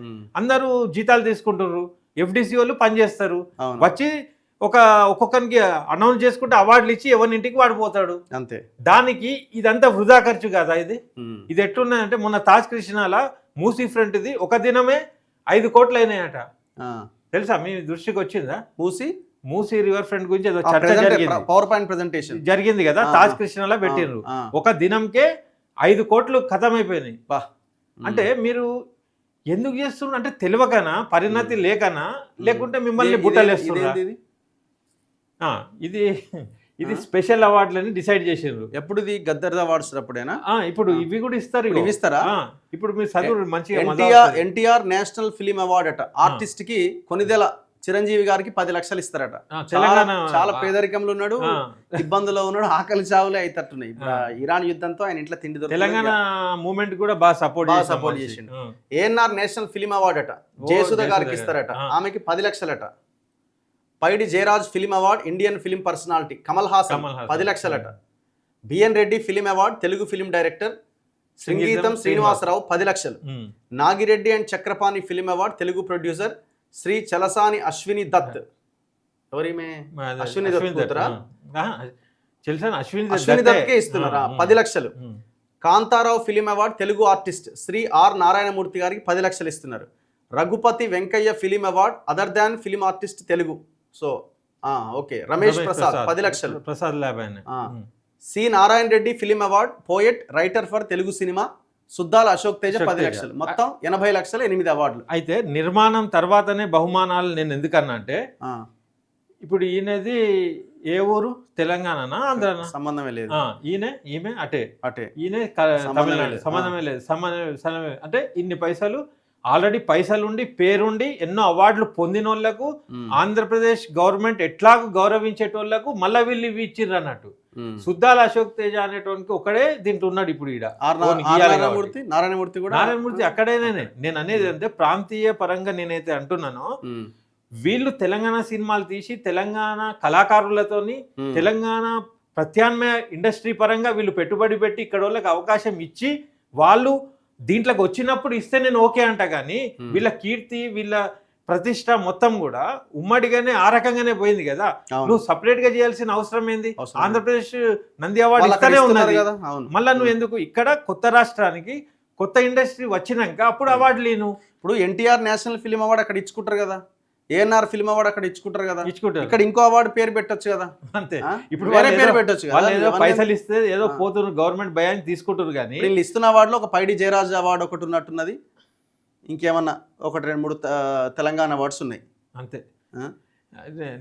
అందరూ జీతాలు తీసుకుంటారు, ఎఫ్డిసి వాళ్ళు పనిచేస్తారు, వచ్చి ఒక్కొక్కరికి అనౌన్స్ చేసుకుంటే అవార్డులు ఇచ్చి ఎవరి ఇంటికి వాడిపోతాడు అంతే. దానికి ఇదంతా వృధా ఖర్చు కదా ఇది. ఇది ఎట్లున్నాయంటే మొన్న తాజ్ కృష్ణాల మూసీ ఫ్రంట్ ఇది ఒక దినమే 5 కోట్లు అయినాయట. తెలుసా? మీ దృష్టికి వచ్చిందా? మూసీ రివర్ ఫ్రంట్ గురించి ఏదో చర్చ జరిగింది, పవర్ పాయింట్ ప్రెజెంటేషన్ జరిగింది కదా, తాజ్ కృష్ణాలో పెట్టిండ్రు. ఒక దినంకే 5 కోట్లు ఖతమైపోయినాయి. అంటే మీరు ఎందుకు చేస్తున్నారు? అంటే తెలియకనా, పరిణతి లేకనా, లేకుంటే మిమ్మల్ని బుట్టలేస్తున్నా? ఇది స్పెషల్ అవార్డులని డిసైడ్ చేసారు. ఎప్పుడు ఇది గద్దర్ అవార్డ్స్ అప్పుడేనా? ఇప్పుడు ఇవి కూడా ఇస్తారు. ఇస్తారా? ఇప్పుడు మీరు చదువు మంచిగా. ఎన్టీఆర్ నేషనల్ ఫిలిం అవార్డు అట. ఆర్టిస్ట్ కి కొనిదెల చిరంజీవి గారికి 10 లక్షలు ఇస్తారట. చాలా పేదరికంలో ఉన్నాడు, ఇబ్బందుల్లో ఉన్నాడు, ఆకలి చావులే అయితట్టున్నాయి. ఇరాన్ యుద్ధంతో ఆయన ఇంట్లో తిండి దొరికి తెలంగాణ మూవ్మెంట్ కూడా బాగా సపోర్ట్ చేసిండు. ఏఎన్ఆర్ నేషనల్ ఫిలిం అవార్డు అట జయసుధ గారికి ఇస్తారట. ఆమెకి 10 లక్షలట. Paidi Jayaraj film award Indian film personality Kamal Haasan 10 లక్షలట. BN Reddy film award Telugu film director, Sangeetam Srinivasarao 10 లక్షలు. Nagireddy and Chakrapani film award Telugu producer Shri Chalasani Ashwini Dutt. ఎవరిమే? అశ్విని దత్ కూతురా? అశ్విని దత్కే ఇస్తున్నారా? 10 లక్షలు. Kantharao film award Telugu artist Shri R Narayanamurthy గారికి 10 లక్షలు ఇస్తున్నారు. Raghupathi Venkaiah film award other than film artist Telugu. So okay. Ramesh Prasad 10 లక్షలు. Prasad lab. C Narayana Reddy film award poet writer for Telugu cinema Suddala Ashok Teja 10 లక్షలు. మొత్తం 80 లక్షలు, 8 అవార్డులు. అయితే నిర్మాణం తర్వాతనే బహుమానాలు నేను ఎందుకన్నా అంటే ఇప్పుడు ఈయనది ఏ ఊరు? తెలంగాణనా ఆంధ్రనా? సంబంధమే లేదు. ఈమె అటే అటే. ఈయన తమిళనాడు. సంబంధమే లేదు. అంటే ఇన్ని పైసలు ఆల్రెడీ పైసలుండి పేరుండి ఎన్నో అవార్డులు పొందిన వాళ్ళకు ఆంధ్రప్రదేశ్ గవర్నమెంట్ ఎట్లాగూ గౌరవించేటోళ్లకు మళ్ళీ వీళ్ళు ఇవి ఇచ్చిర్రు అన్నట్టు. సుద్దాల అశోక్ తేజ అనేటోనికి ఒకడే దీంట్లో ఉన్నాడు ఇప్పుడు. ఈడ నారాయణమూర్తి అక్కడేనే. నేను అనేది అంటే ప్రాంతీయ పరంగా నేనైతే అంటున్నానో వీళ్ళు తెలంగాణ సినిమాలు తీసి తెలంగాణ కళాకారులతోని తెలంగాణ ప్రత్యామ్నాయ ఇండస్ట్రీ పరంగా వీళ్ళు పెట్టుబడి పెట్టి ఇక్కడ వాళ్ళకి అవకాశం ఇచ్చి వాళ్ళు దీంట్లోకి వచ్చినప్పుడు ఇస్తే నేను ఓకే అంట. కానీ వీళ్ళ కీర్తి వీళ్ళ ప్రతిష్ట మొత్తం కూడా ఉమ్మడిగానే ఆ రకంగానే పోయింది కదా. నువ్వు సపరేట్ గా చేయాల్సిన అవసరం ఏంది? ఆంధ్రప్రదేశ్ నంది అవార్డు ఇస్తూనే ఉన్నది కదా. మళ్ళీ నువ్వు ఎందుకు ఇక్కడ కొత్త రాష్ట్రానికి కొత్త ఇండస్ట్రీ వచ్చినాక అప్పుడు అవార్డు లేను? ఇప్పుడు ఎన్టీఆర్ నేషనల్ ఫిల్మ్ అవార్డు అక్కడ ఇచ్చుకుంటారు కదా, ఏఎన్ఆర్ ఫిల్మ్ అవార్డు అక్కడ ఇచ్చుకుంటారు కదా, ఇక్కడ ఇంకో అవార్డు పేరు పెట్టొచ్చు కదా. అంతే. ఇప్పుడు వేరే పేరు పెట్టొచ్చు కదా. పైసలు ఇస్తే ఏదో పోతున్నారు గవర్నమెంట్ భయాన్ని తీసుకుంటారు. కానీ వీళ్ళు ఇస్తున్న అవార్డులో ఒక పైడి జయరాజ్ అవార్డు ఒకటి ఉన్నట్టున్నది, ఇంకేమన్నా 1, 2, 3 తెలంగాణ అవార్డ్స్ ఉన్నాయి అంతే.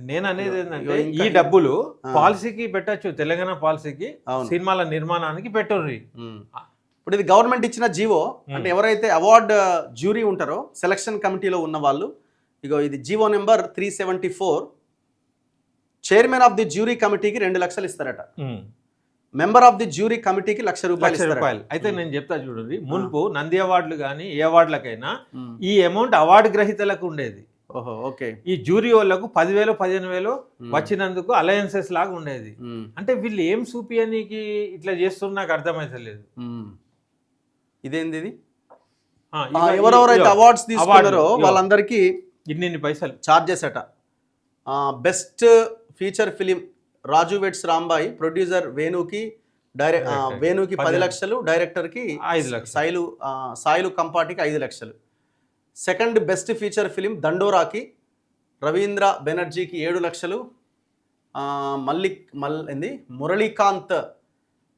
నేను అనేది ఏంటంటే ఈ డబ్బులు పాలసీకి పెట్టచ్చు, తెలంగాణ పాలసీకి, సినిమాల నిర్మాణానికి పెట్టరు. ఇప్పుడు ఇది గవర్నమెంట్ ఇచ్చిన జీవో. అంటే ఎవరైతే అవార్డు జ్యూరీ ఉంటారో సెలక్షన్ కమిటీలో ఉన్న వాళ్ళు, ఇగో ఇది GO number 374, chairman of the jury కమిటీకి 2 లక్షలు ఇస్తారట, మెంబర్ ఆఫ్ ది జ్యూరీ కమిటీకి ₹1,00,000. అయితే నేను చెప్తా చూడండి, మున్పు నంది అవార్డులు కానీ ఏ అవార్డులకైనా ఈ అమౌంట్ అవార్డు గ్రహీతలకు ఉండేది. ఓకే. ఈ జ్యూరీ వాళ్ళకు 10,000 15,000 వచ్చినందుకు అలయన్సెస్ లాగా ఉండేది. అంటే వీళ్ళు ఏం చూపియనికి ఇట్లా చేస్తున్నా నాకు అర్థమైతలేదు. ఇదేంది? ఇది ఎవరెవరైతే అవార్డ్స్ తీసుకున్నారో వాళ్ళందరికీ ఇన్ని పైసలు చార్జెస్ అట. Best feature film Raju weds Rambai, producer వేణుకి 10 లక్షలు, డైరెక్టర్కి 5 లక్షలు, సాయిలు కంపాటికి 5 లక్షలు. సెకండ్ బెస్ట్ ఫీచర్ ఫిలిం దండోరాకి రవీంద్ర బెనర్జీకి 7 లక్షలు, మురళీకాంత్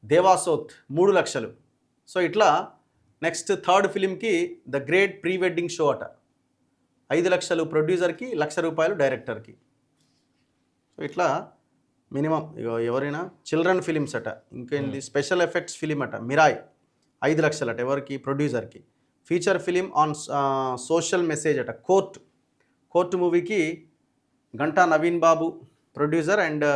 దేవాసోత్ 3 లక్షలు. సో ఇట్లా నెక్స్ట్ థర్డ్ ఫిలింకి the great pre wedding show అట 5 లక్షలు ప్రొడ్యూసర్కి, ₹1,00,000 డైరెక్టర్కి. సో ఇట్లా మినిమం ఎవరైనా చిల్డ్రన్ ఫిలిమ్స్ అట, ఇంకేంది స్పెషల్ ఎఫెక్ట్స్ ఫిలిం అట మిరాయ్ 5 లక్షలు అట ఎవరికి? ప్రొడ్యూసర్కి. Feature film on social message అట కోర్ట్ మూవీకి గంటా నవీన్ బాబు ప్రొడ్యూసర్ అండ్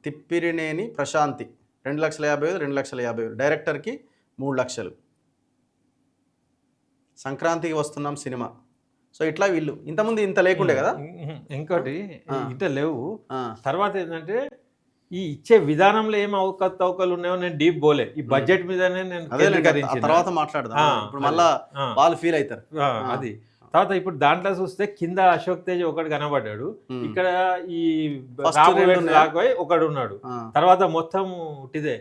తిప్పిరినేని ప్రశాంతి 2,50,000 2,50,000 డైరెక్టర్కి 3 లక్షలు. సంక్రాంతికి వస్తున్నాం సినిమా. సో ఇట్లా వీళ్ళు ఇంతకుముందు ఇంత లేకుండే కదా. ఇంకోటి ఇంత లేవు. తర్వాత ఏంటంటే ఈ ఇచ్చే విధానంలో ఏం అవకతవకలు ఉన్నాయో నేను డీప్ పోలే, ఈ బడ్జెట్ మీదనే నేను తర్వాత మాట్లాడదాం. ఇప్పుడు మళ్ళా వాళ్ళు ఫీల్ అవుతారు అది. తర్వాత ఇప్పుడు దాంట్లో చూస్తే కింద అశోక్ తేజ్ ఒకడు కనబడ్డాడు, ఇక్కడ ఈ ఒకడు ఉన్నాడు, తర్వాత మొత్తం ఇదే.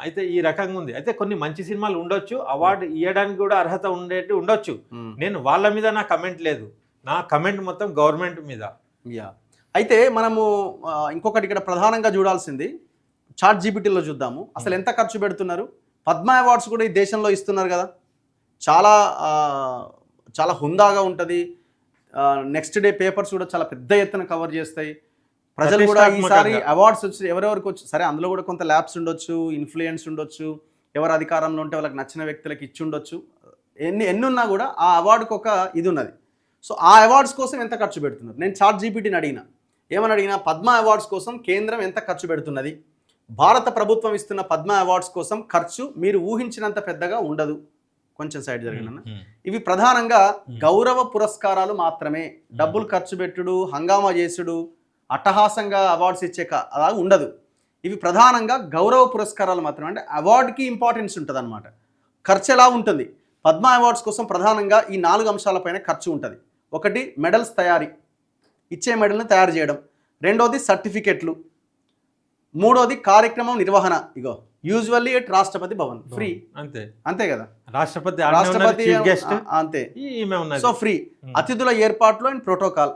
అయితే ఈ రకంగా ఉంది. అయితే కొన్ని మంచి సినిమాలు ఉండొచ్చు, అవార్డు ఇవ్వడానికి కూడా అర్హత ఉండొచ్చు. నేను వాళ్ళ మీద నా కమెంట్ లేదు, నా కమెంట్ మొత్తం గవర్నమెంట్ మీద. అయితే మనము ఇంకొకటి ఇక్కడ ప్రధానంగా చూడాల్సింది చాట్ జీపీటీలో చూద్దాము. అసలు ఎంత ఖర్చు పెడుతున్నారు? పద్మ అవార్డ్స్ కూడా ఈ దేశంలో ఇస్తున్నారు కదా, చాలా చాలా హుందాగా ఉంటుంది. నెక్స్ట్ డే పేపర్స్ కూడా చాలా పెద్ద ఎత్తున కవర్ చేస్తాయి. ప్రజలు కూడా ఈసారి అవార్డ్స్ వచ్చి ఎవరెవరికి వచ్చి సరే, అందులో కూడా కొంత ల్యాబ్స్ ఉండొచ్చు, ఇన్ఫ్లుయెన్స్ ఉండొచ్చు, ఎవరు అధికారంలో ఉంటే వాళ్ళకి నచ్చిన వ్యక్తులకు ఇచ్చి ఉండొచ్చు. ఎన్ని ఉన్నా కూడా ఆ అవార్డుకి ఒక ఇది ఉన్నది. సో ఆ అవార్డ్స్ కోసం ఎంత ఖర్చు పెడుతున్నారు? నేను చాట్ జీపీటీని అడిగినా పద్మ అవార్డ్స్ కోసం కేంద్రం ఎంత ఖర్చు పెడుతున్నది, భారత ప్రభుత్వం ఇస్తున్న పద్మ అవార్డ్స్ కోసం ఖర్చు మీరు ఊహించినంత పెద్దగా ఉండదు. కొంచెం సైడ్ జరిగిన ఇవి ప్రధానంగా గౌరవ పురస్కారాలు మాత్రమే. డబ్బులు ఖర్చు పెట్టుడు, హంగామా చేసుడు, అట్టహాసంగా అవార్డ్స్ ఇచ్చే అలా ఉండదు. ఇవి ప్రధానంగా గౌరవ పురస్కారాలు మాత్రమే, అంటే అవార్డుకి ఇంపార్టెన్స్ ఉంటుంది అనమాట. ఖర్చు ఎలా ఉంటుంది? పద్మ అవార్డ్స్ కోసం ప్రధానంగా ఈ 4 అంశాలపైన ఖర్చు ఉంటుంది. ఒకటి మెడల్స్ తయారీ, ఇచ్చే మెడల్ని తయారు చేయడం. రెండోది సర్టిఫికెట్లు. మూడోది కార్యక్రమం నిర్వహణ. ఇగో usually at Rashtrapati Bhavan free, అంతే కదా, రాష్ట్రపతి అంతే, సో ఫ్రీ. అతిథుల ఏర్పాట్లు అండ్ ప్రోటోకాల్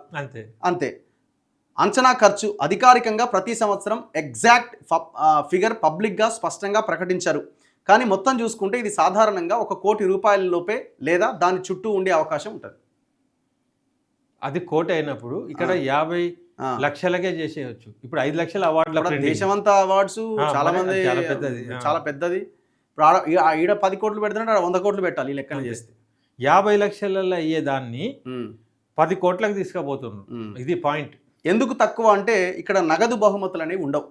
అంతే. అంచనా ఖర్చు అధికారికంగా ప్రతి సంవత్సరం ఎగ్జాక్ట్ ఫిగర్ పబ్లిక్గా స్పష్టంగా ప్రకటించారు. కానీ మొత్తం చూసుకుంటే ఇది సాధారణంగా 1 కోటి రూపాయల లోపే లేదా దాని చుట్టూ ఉండే అవకాశం ఉంటుంది. అది కోటి అయినప్పుడు ఇక్కడ 50 లక్షలకే చేసేయచ్చు. ఇప్పుడు 5 లక్షల అవార్డులు, దేశమంతా అవార్డ్స్ చాలా మంది, చాలా పెద్దది. ఈడ 10 కోట్లు పెడుతుంటే 100 కోట్లు పెట్టాలి ఈ లెక్కన చేస్తే. 50 లక్షలలో అయ్యేదాన్ని 10 కోట్లకు తీసుకుపోతున్నారు. ఇది పాయింట్. ఎందుకు తక్కువ అంటే ఇక్కడ నగదు బహుమతులు అనేవి ఉండవు.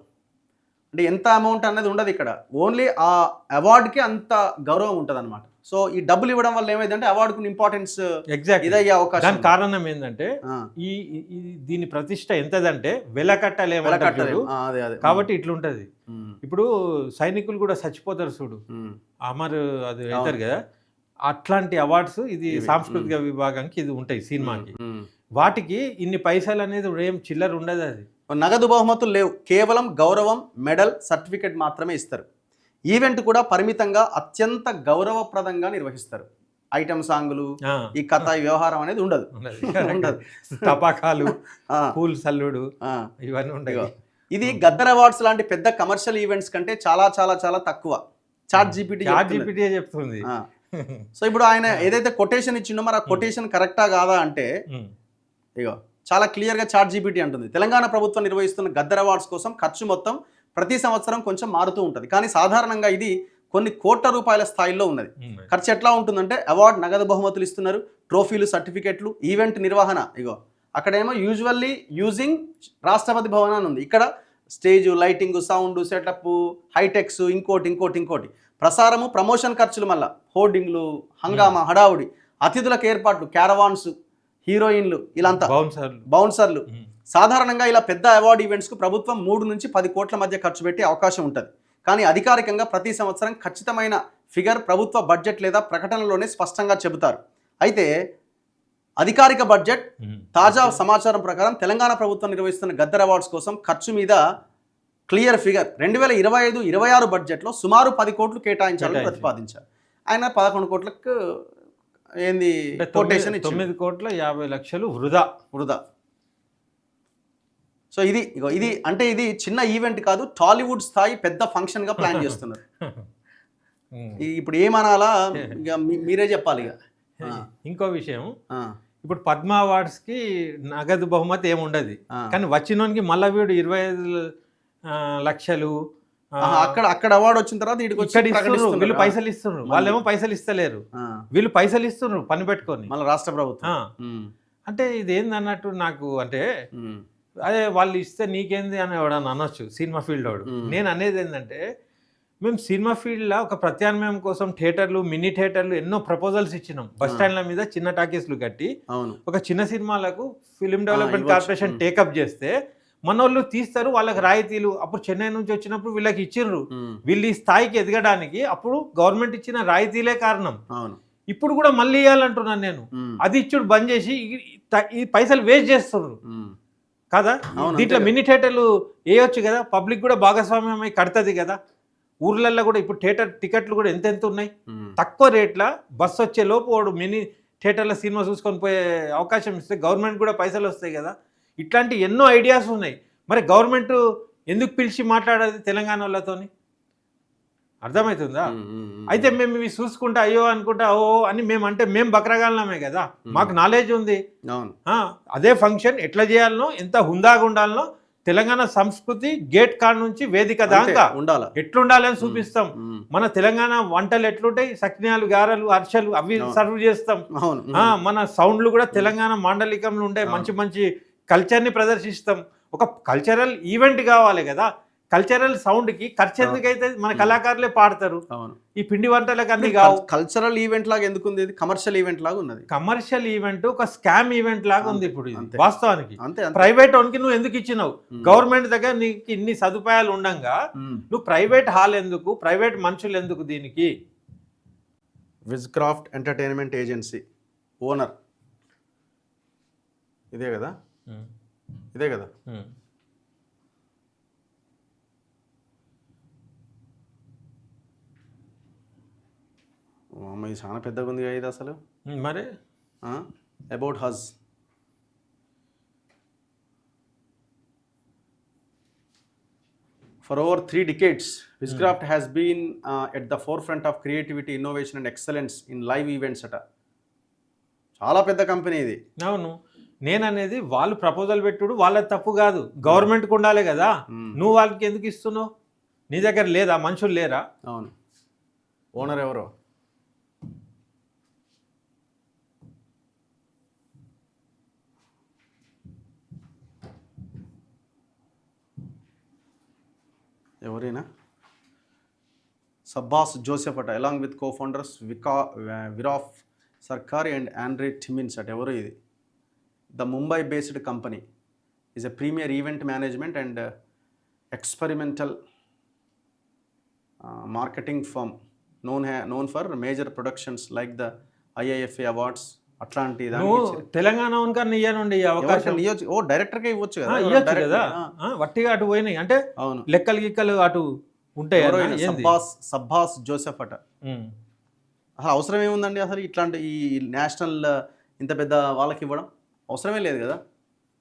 అంటే ఎంత అమౌంట్ అనేది ఉండదు ఇక్కడ, ఓన్లీ ఆ అవార్డుకి అంత గౌరవం ఉంటుంది అనమాట. సో ఈ డబ్బులు ఇవ్వడం వల్ల ఏమైందంటే అవార్డుకు ఇంపార్టెన్స్ ఇదయ్యే అవకాశం. దాని కారణం ఏంటంటే ఈ దీని ప్రతిష్ట ఎంతదంటే వెలకట్టలేము కాబట్టి ఇట్లుంటది. ఇప్పుడు సైనికులు కూడా చచ్చిపోతారు చూడు, అమర్ అది అవుతారు కదా, అట్లాంటి అవార్డ్స్ ఇది సాంస్కృతిక విభాగానికి ఇది ఉంటాయి సినిమాకి. వాటికి ఇన్ని పైసలు అనేది ఏం చిల్లర ఉండదు. అది నగదు బహుమతులు లేవు, కేవలం గౌరవం, మెడల్, సర్టిఫికెట్ మాత్రమే ఇస్తారు. ఈవెంట్ కూడా పరిమితంగా అత్యంత గౌరవప్రదంగా నిర్వహిస్తారు. ఐటమ్ సాంగులు, ఈ కథ, ఈ వ్యవహారం అనేది ఉండదు. తపాకాలు, పూల్ సల్లుడు ఇవన్నీ ఉంటాయి. ఇది గద్దర్ అవార్డ్స్ లాంటి పెద్ద కమర్షియల్ ఈవెంట్స్ కంటే చాలా చాలా చాలా తక్కువ. చాట్ జీపీటీ చెప్తుంది. సో ఇప్పుడు ఆయన ఏదైతే కొటేషన్ ఇచ్చిండో మరి ఆ కొటేషన్ కరెక్టా కాదా అంటే ఇగో చాలా క్లియర్గా చాట్ జీపీటీ అంటుంది. తెలంగాణ ప్రభుత్వం నిర్వహిస్తున్న గద్దర్ అవార్డ్స్ కోసం ఖర్చు మొత్తం ప్రతి సంవత్సరం కొంచెం మారుతూ ఉంటుంది, కానీ సాధారణంగా ఇది కొన్ని కోట్ల రూపాయల స్థాయిలో ఉన్నది. ఖర్చు ఎట్లా ఉంటుందంటే అవార్డు, నగదు బహుమతులు ఇస్తున్నారు, ట్రోఫీలు, సర్టిఫికెట్లు, ఈవెంట్ నిర్వహణ. ఇగో అక్కడేమో యూజువల్లీ యూజింగ్ రాష్ట్రపతి భవన్ అని ఉంది. ఇక్కడ stage, lighting, sound, setup, HITEX, ఇంకోటి ప్రసారము, ప్రమోషన్ ఖర్చులు, మళ్ళీ హోర్డింగ్లు, హంగామా, హడావుడి, అతిథులకు ఏర్పాట్లు, క్యారవాన్స్, హీరోయిన్లు, ఇలాంతా బౌన్సర్లు. సాధారణంగా ఇలా పెద్ద అవార్డు ఈవెంట్స్కు ప్రభుత్వం 3 నుంచి 10 కోట్ల మధ్య ఖర్చు పెట్టే అవకాశం ఉంటుంది. కానీ అధికారికంగా ప్రతి సంవత్సరం ఖచ్చితమైన ఫిగర్ ప్రభుత్వ బడ్జెట్ లేదా ప్రకటనలోనే స్పష్టంగా చెబుతారు. అయితే అధికారిక బడ్జెట్ తాజా సమాచారం ప్రకారం తెలంగాణ ప్రభుత్వం నిర్వహిస్తున్న గద్దర్ అవార్డ్స్ కోసం ఖర్చు మీద క్లియర్ ఫిగర్ 2025-26 బడ్జెట్లో సుమారు 10 కోట్లు కేటాయించాలని ప్రతిపాదించారు. ఆయన 11 కోట్లకు ఏంది కొటేషన్ 9 కోట్ల 50 లక్షలు వృధా. సో ఇది అంటే ఇది చిన్న ఈవెంట్ కాదు, టాలీవుడ్ స్థాయి పెద్ద ఫంక్షన్ గా ప్లాన్ చేస్తున్నారు. ఇప్పుడు ఏమనాలా ఇక మీరే చెప్పాలి. ఇక ఇంకో విషయం, ఇప్పుడు పద్మ అవార్డ్స్ కి నగదు బహుమతి ఏముండదు, కానీ వచ్చినోనికి మళ్ళా వీడు 25 లక్షలు అక్కడ అవార్డు వచ్చిన తర్వాత వీళ్ళు పైసలు ఇస్తున్నారు, వాళ్ళేమో పైసలు ఇస్తలేరు, వీళ్ళు పైసలు ఇస్తున్నారు పని పెట్టుకొని మళ్ళీ రాష్ట్ర ప్రభుత్వం. అంటే ఇది ఏంది అన్నట్టు నాకు, అంటే అదే వాళ్ళు ఇస్తే నీకేంది అని ఎవడన్నా అనొచ్చు సినిమా ఫీల్డ్ వాడు. నేను అనేది ఏంటంటే మేము సినిమా ఫీల్డ్లో ఒక ప్రత్యామ్నాయం కోసం థియేటర్లు, మినీ థియేటర్లు ఎన్నో ప్రపోజల్స్ ఇచ్చినాం. బస్ స్టాండ్ల మీద చిన్న టాకీస్లు కట్టి ఒక చిన్న సినిమాలకు ఫిలిం డెవలప్మెంట్ కార్పొరేషన్ టేకప్ చేస్తే మనోళ్ళు తీస్తారు, వాళ్ళకి రాయితీలు. అప్పుడు చెన్నై నుంచి వచ్చినప్పుడు వీళ్ళకి ఇచ్చిండ్రు, వీళ్ళు ఈ స్థాయికి ఎదగడానికి అప్పుడు గవర్నమెంట్ ఇచ్చిన రాయితీలే కారణం. ఇప్పుడు కూడా మళ్ళీ ఇవ్వాలంటున్నాను నేను. అది ఇచ్చుడు బంద్ చేసి ఈ పైసలు వేస్ట్ చేస్తున్నారు కదా. దీంట్లో మినీ థియేటర్లు వేయొచ్చు కదా, పబ్లిక్ కూడా భాగస్వామ్యం అయి కడుతుంది కదా. ఊర్లలో కూడా ఇప్పుడు థియేటర్ టికెట్లు కూడా ఎంత ఉన్నాయి, తక్కువ రేట్ల బస్సు వచ్చే లోపు వాడు మినీ థియేటర్లో సినిమా చూసుకొని పోయే అవకాశం ఇస్తే గవర్నమెంట్ కూడా పైసలు వస్తాయి కదా. ఇట్లాంటి ఎన్నో ఐడియాస్ ఉన్నాయి. మరి గవర్నమెంట్ ఎందుకు పిలిచి మాట్లాడేది తెలంగాణ వాళ్ళతోని, అర్థమవుతుందా? అయితే మేము ఇవి చూసుకుంటా అయ్యో అనుకుంటా ఓ అని మేము బక్రగాలమే కదా, మాకు నాలెడ్జ్ ఉంది. అదే ఫంక్షన్ ఎట్లా చేయాలనో, ఎంత హుందాగా ఉండాలనో, తెలంగాణ సంస్కృతి గేట్ కాడ నుంచి వేదిక దాకా ఎట్లుండాలి అని చూపిస్తాం. మన తెలంగాణ వంటలు ఎట్లుంటాయి, సకినాలు, గారెలు, అర్చలు అవి సర్వ్ చేస్తాం. మన సౌండ్లు కూడా తెలంగాణ మాండలికంలో ఉండే మంచి మంచి కల్చర్ని ప్రదర్శిస్తాం. ఒక కల్చరల్ ఈవెంట్ కావాలి కదా. కల్చరల్ సౌండ్ కి ఖర్చు ఎందుకైతే మన కళాకారులే పాడతారు. అవును. ఈ పిండి వంటలకు అన్ని కావు. కల్చరల్ ఈవెంట్ లాగా ఎందుకు ఉంది, ఇది కమర్షియల్ ఈవెంట్ లాగా ఉన్నది. కమర్షియల్ ఈవెంట్ ఒక స్కామ్ ఈవెంట్ లాగా ఉంది ఇప్పుడు ఇది. అంతే. వాస్తవానికి అంతే అంతే. ప్రైవేట్ ఓన్కి నువ్వు ఎందుకు ఇచ్చినావు? గవర్నమెంట్ దగ్గర నీకు ఇన్ని సదుపాయాలు ఉండంగా నువ్వు ప్రైవేట్ హాల్ ఎందుకు, ప్రైవేట్ మనుషులు ఎందుకు దీనికి? విజ్క్రాఫ్ట్ ఎంటర్టైన్మెంట్ ఏజెన్సీ ఓనర్ ఇదే కదా, ఇదే కదా. ఇది చాలా పెద్దగా ఉంది కదా ఇది అసలు. మరి about Haj For over 3 decades, Wizcraft has been at the forefront of creativity, innovation and excellence in live events అట. చాలా పెద్ద కంపెనీ ఇది. అవును, నేను అనేది వాళ్ళు ప్రపోజల్ పెట్టుడు వాళ్ళ తప్పు కాదు, గవర్నమెంట్కి ఉండాలి కదా. నువ్వు వాళ్ళకి ఎందుకు ఇస్తున్నావు? నీ దగ్గర లేదా, మనుషులు లేరా? అవును. ఓనర్ ఎవరో ఎవరైనా సబ్బాస్ జోసెఫ్ అట, along with co-founders Viraf Sarkari and Andre Timmins అట. ఎవరు ఇది? The Mumbai based company is a premier event management and experimental marketing firm known for major productions like the IIFA awards. అట్లాంటి తెలంగాణ ఇయ్యనుండి అవకాశం డైరెక్టర్కే ఇవ్వచ్చు కదా, ఇవ్వచ్చు కదా. వట్టిగా అటు పోయినాయి అంటే అవును, లెక్కలు గిక్కలు అటు ఉంటాయి. సబ్బాస్ జోసెఫ్ అట. అసలు అవసరం ఏముందండి అసలు ఇట్లాంటి ఈ నేషనల్ ఇంత పెద్ద వాళ్ళకి ఇవ్వడం? అవసరమే లేదు కదా.